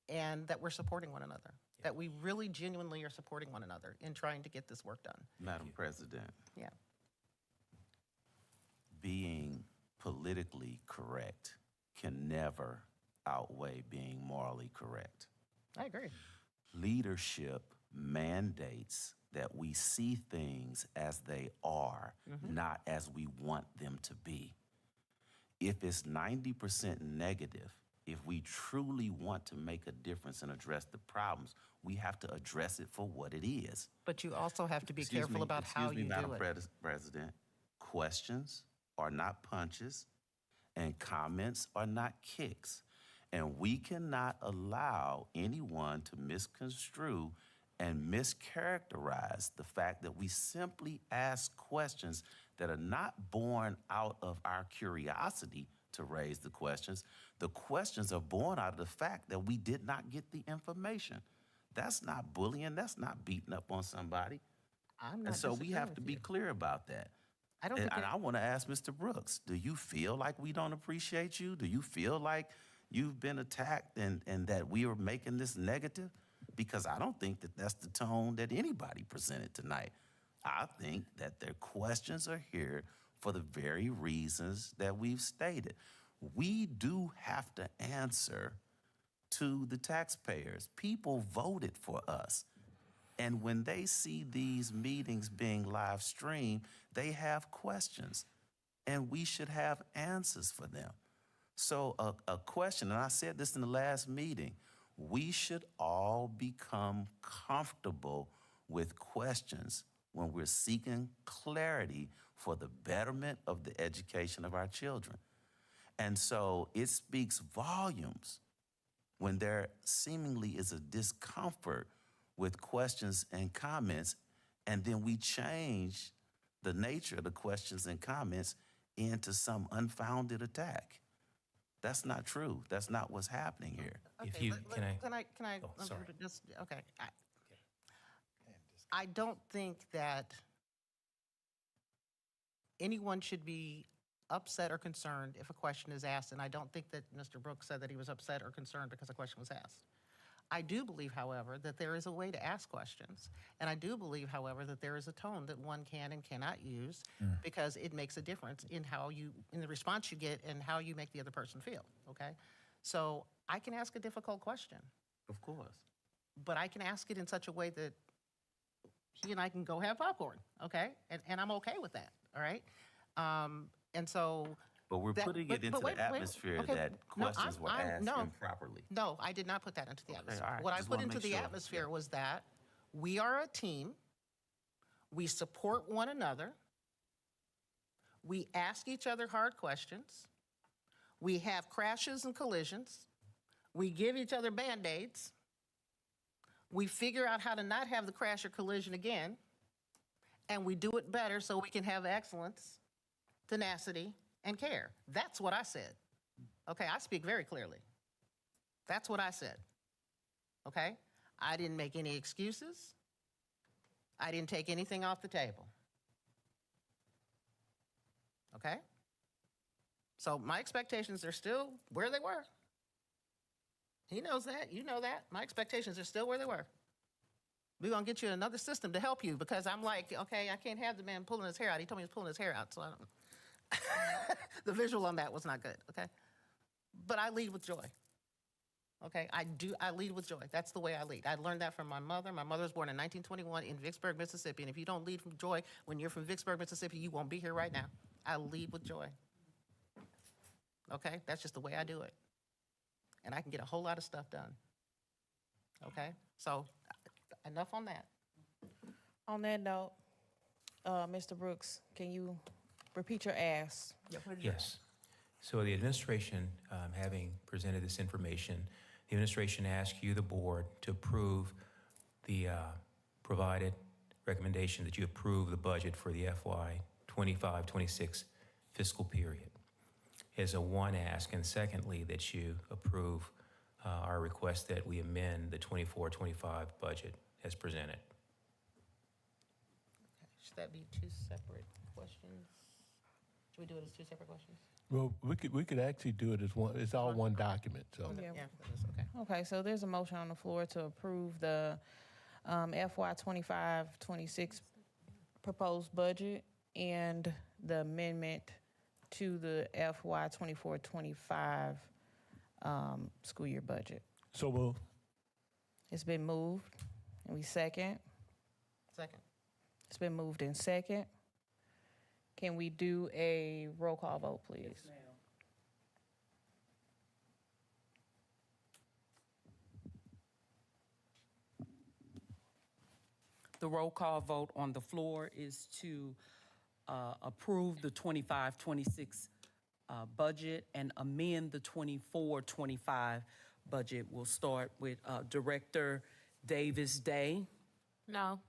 and that we're supporting one another, that we really genuinely are supporting one another in trying to get this work done. Madam President, Yeah. being politically correct can never outweigh being morally correct. I agree. Leadership mandates that we see things as they are, not as we want them to be. If it's 90% negative, if we truly want to make a difference and address the problems, we have to address it for what it is. But you also have to be Excuse careful me, about how you Madam do it. President, questions are not punches, and comments are not kicks. And we cannot allow anyone to misconstrue and mischaracterize the fact that we simply ask questions that are not born out of our curiosity to raise the questions. The questions are born out of the fact that we did not get the information. That's not bullying. That's not beating up on somebody. I'm not And so we disagreeing have with to be you. clear about that. I don't And, think and I want to ask Mr. Brooks, do you feel like we don't appreciate you? Do you feel like you've been attacked and that we are making this negative? Because I don't think that that's the tone that anybody presented tonight. I think that their questions are here for the very reasons that we've stated. We do have to answer to the taxpayers. People voted for us. And when they see these meetings being live streamed, they have questions, and we should have answers for them. So a question, and I said this in the last meeting, we should all become comfortable with questions when we're seeking clarity for the betterment of the education of our children. And so it speaks volumes when there seemingly is a discomfort with questions and comments, and then we change the nature of the questions and comments into some unfounded attack. That's not true. That's not what's happening here. If you- can I- Can I? Oh, sorry. Just, okay. I don't think that anyone should be upset or concerned if a question is asked, and I don't think that Mr. Brooks said that he was upset or concerned because a question was asked. I do believe, however, that there is a way to ask questions, and I do believe, however, that there is a tone that one can and cannot use because it makes a difference in in the response you get and how you make the other person feel, okay? So I can ask a difficult question, Of course. but I can ask it in such a way that he and I can go have popcorn, okay? And I'm okay with that, all right? And so. But we're putting it into wait, the atmosphere okay, that no, questions were I'm- asked no. improperly. No, I did not put that into the atmosphere. all right, What I just put wanna into make the sure. atmosphere was that we are a team. We support one another. We ask each other hard questions. We have crashes and collisions. We give each other Band-Aids. We figure out how to not have the crash or collision again. And we do it better so we can have excellence, tenacity, and care. That's what I said. Okay, I speak very clearly. That's what I said. Okay? I didn't make any excuses. I didn't take anything off the table. Okay? So my expectations are still where they were. He knows that. You know that. My expectations are still where they were. We're going to get you another system to help you because I'm like, okay, I can't have the man pulling his hair out. He told me he was pulling his hair out, so I don't. The visual on that was not good, okay? But I lead with joy. Okay, I lead with joy. That's the way I lead. I learned that from my mother. My mother was born in 1921 in Vicksburg, Mississippi. And if you don't lead from joy when you're from Vicksburg, Mississippi, you won't be here right now. I lead with joy. Okay, that's just the way I do it. And I can get a whole lot of stuff done. Okay, so enough on that. On that note, Mr. Brooks, can you repeat your ask? Yes. So the administration, having presented this information, the administration asks you, the board, to approve the provided recommendation that you approve the budget for the FY 25-26 fiscal period. Is a one ask, and secondly, that you approve our request that we amend the 24-25 budget as presented. Should that be two separate questions? Should we do it as two separate questions? Well, we could actually do it as one, it's all one document, so. Yeah. Yeah, that is okay. Okay, so there's a motion on the floor to approve the FY 25-26 proposed budget and the amendment to the FY 24-25 school year budget. So we'll, It's been moved, and we second. Second. It's been moved in second. Can we do a roll call vote, please? The roll call vote on the floor is to approve the 25-26 budget and amend the 24-25 budget. We'll start with Director Davis Day, No.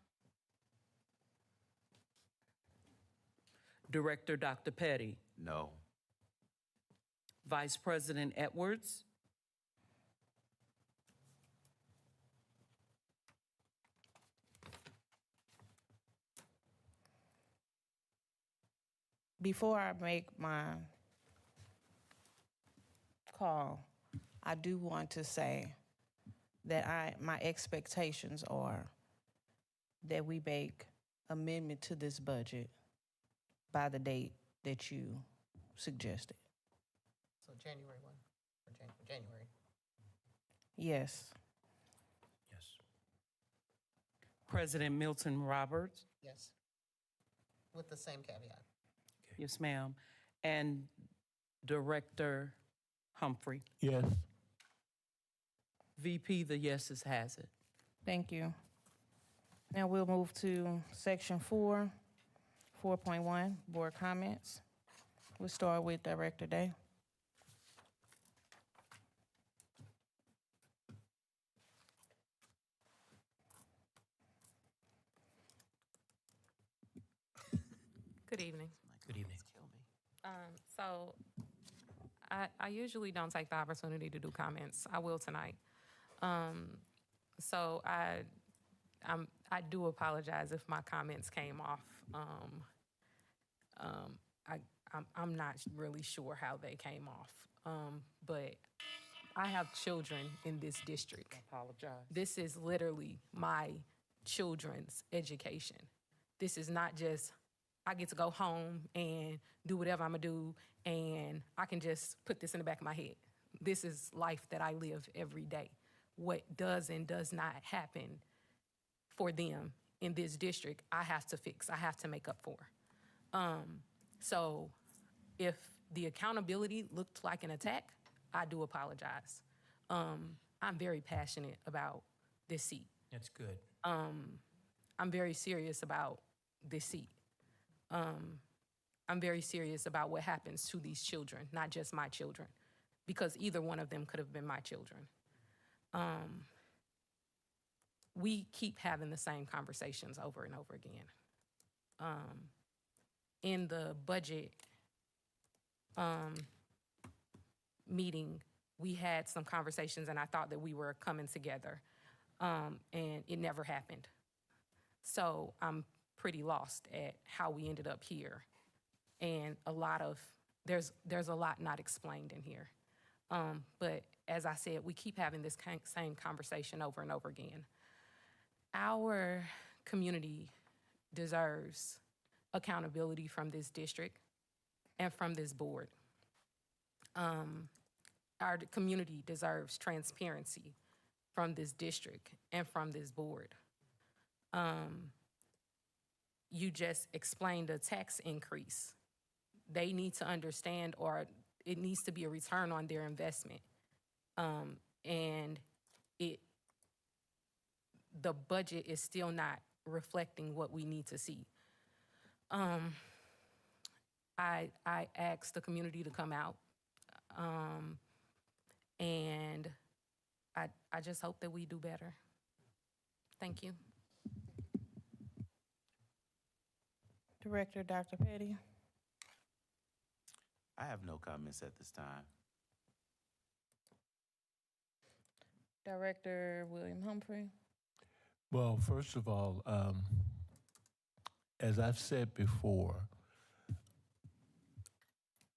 Director Dr. Petty, No. Vice President Edwards, Before I make my call, I do want to say that my expectations are that we make amendment to this budget by the date that you suggested. So January 1, or January. Yes. Yes. President Milton Roberts. Yes. With the same caveat. Yes, ma'am. And Director Humphrey. yes. VP, the yeses has it. Thank you. Now we'll move to section 4, 4.1, board comments. We'll start with Director Day. Good evening. Good evening. Kill me. So I usually don't take the opportunity to do comments. I will tonight. So I do apologize if my comments came off. I'm not really sure how they came off. But I have children in this district. Apologize. This is literally my children's education. This is not just, I get to go home and do whatever I'm gonna do, and I can just put this in the back of my head. This is life that I live every day. What does and does not happen for them in this district, I have to fix, I have to make up for. So if the accountability looked like an attack, I do apologize. I'm very passionate about this seat. That's good. I'm very serious about this seat. I'm very serious about what happens to these children, not just my children, because either one of them could have been my children. We keep having the same conversations over and over again. In the budget meeting, we had some conversations, and I thought that we were coming together, and it never happened. So I'm pretty lost at how we ended up here, and there's a lot not explained in here. But as I said, we keep having this same conversation over and over again. Our community deserves accountability from this district and from this board. Our community deserves transparency from this district and from this board. You just explained a tax increase. They need to understand, or it needs to be a return on their investment. And the budget is still not reflecting what we need to see. I asked the community to come out, and I just hope that we do better. Thank you. Director Dr. Petty. I have no comments at this time. Director William Humphrey. Well, first of all, as I've said before,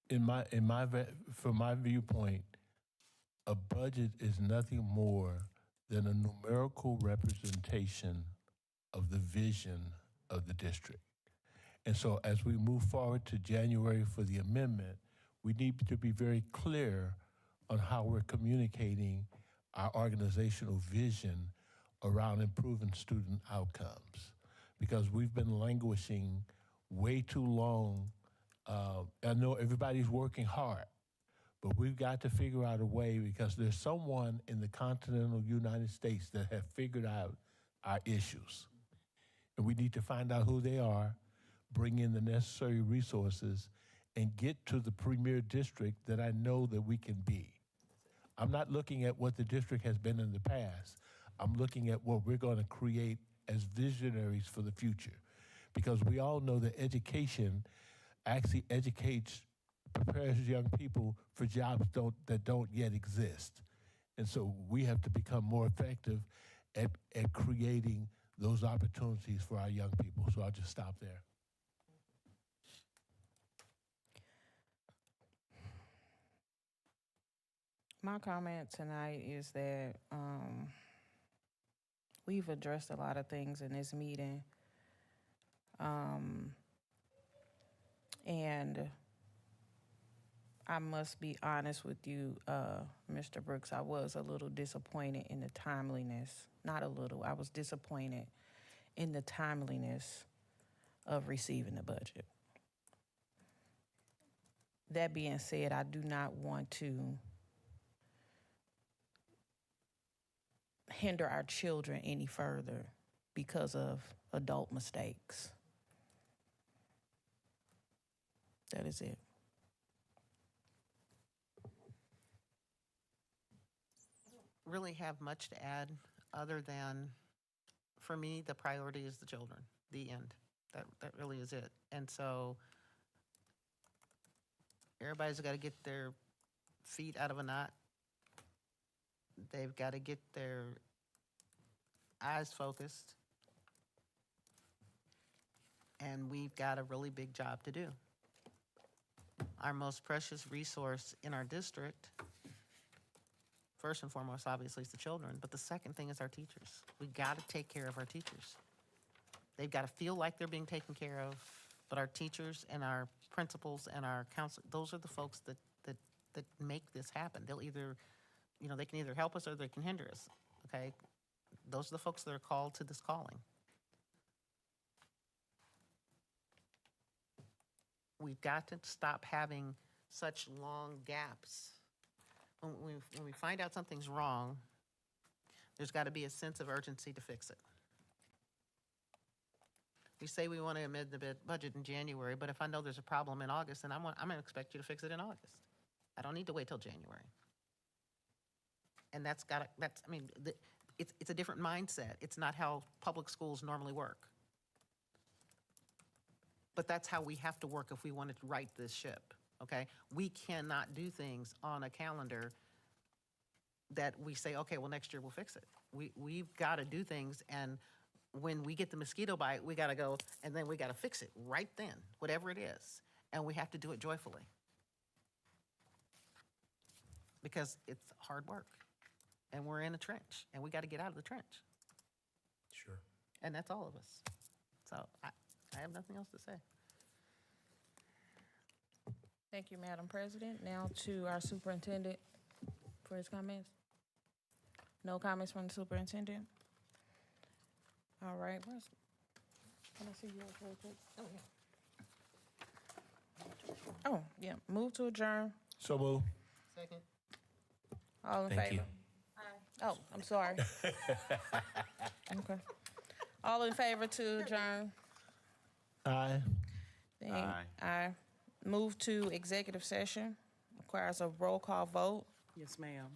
from my viewpoint, a budget is nothing more than a numerical representation of the vision of the district. And so as we move forward to January for the amendment, we need to be very clear on how we're communicating our organizational vision around improving student outcomes. Because we've been languishing way too long. I know everybody's working hard, but we've got to figure out a way, because there's someone in the continental United States that have figured out our issues. And we need to find out who they are, bring in the necessary resources, and get to the premier district that I know that we can be. I'm not looking at what the district has been in the past. I'm looking at what we're going to create as visionaries for the future. Because we all know that education actually prepares young people for jobs that don't yet exist. And so we have to become more effective at creating those opportunities for our young people. So I'll just stop there. My comment tonight is that we've addressed a lot of things in this meeting. And I must be honest with you, Mr. Brooks, I was a little disappointed in the timeliness. Not a little, I was disappointed in the timeliness of receiving the budget. That being said, I do not want to hinder our children any further because of adult mistakes. That is it. Really have much to add other than, for me, the priority is the children, the end. That really is it. And so everybody's got to get their feet out of a knot. They've got to get their eyes focused. And we've got a really big job to do. Our most precious resource in our district, first and foremost, obviously, is the children. But the second thing is our teachers. We got to take care of our teachers. They've got to feel like they're being taken care of. But our teachers and our principals and our counsel, those are the folks that make this happen. They'll either, they can either help us or they can hinder us, okay? Those are the folks that are called to this calling. we've got to stop having such long gaps. When we find out something's wrong, there's got to be a sense of urgency to fix it. We say we want to amend the budget in January, but if I know there's a problem in August, then I'm going to expect you to fix it in August. I don't need to wait till January. And it's a different mindset. It's not how public schools normally work. But that's how we have to work if we wanted to right this ship, okay? We cannot do things on a calendar that we say, okay, well, next year we'll fix it. We've got to do things, and when we get the mosquito bite, we got to go, and then we got to fix it right then, whatever it is. And we have to do it joyfully. Because it's hard work. And we're in a trench, and we got to get out of the trench. Sure. And that's all of us. So I have nothing else to say. Thank you, Madam President. Now to our superintendent for his comments. No comments from the superintendent? All right, can I see yours real quick? Oh, yeah, move to adjourn. So move. Second. All in Thank favor? you. Oh, I'm sorry. Okay. All in favor to adjourn? Aye. Aye. Aye. Move to executive session. Requires a roll call vote. Yes, ma'am.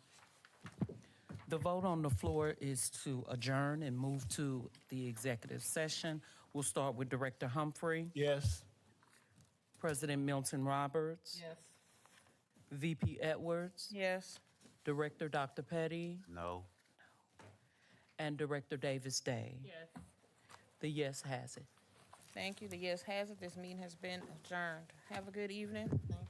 The vote on the floor is to adjourn and move to the executive session. We'll start with Director Humphrey, Yes. President Milton Roberts, Yes. VP Edwards, Yes. Director Dr. Petty, No. and Director Davis Day. Yes. The yes has it. Thank you. The yes has it. This meeting has been adjourned. Have a good evening. Thank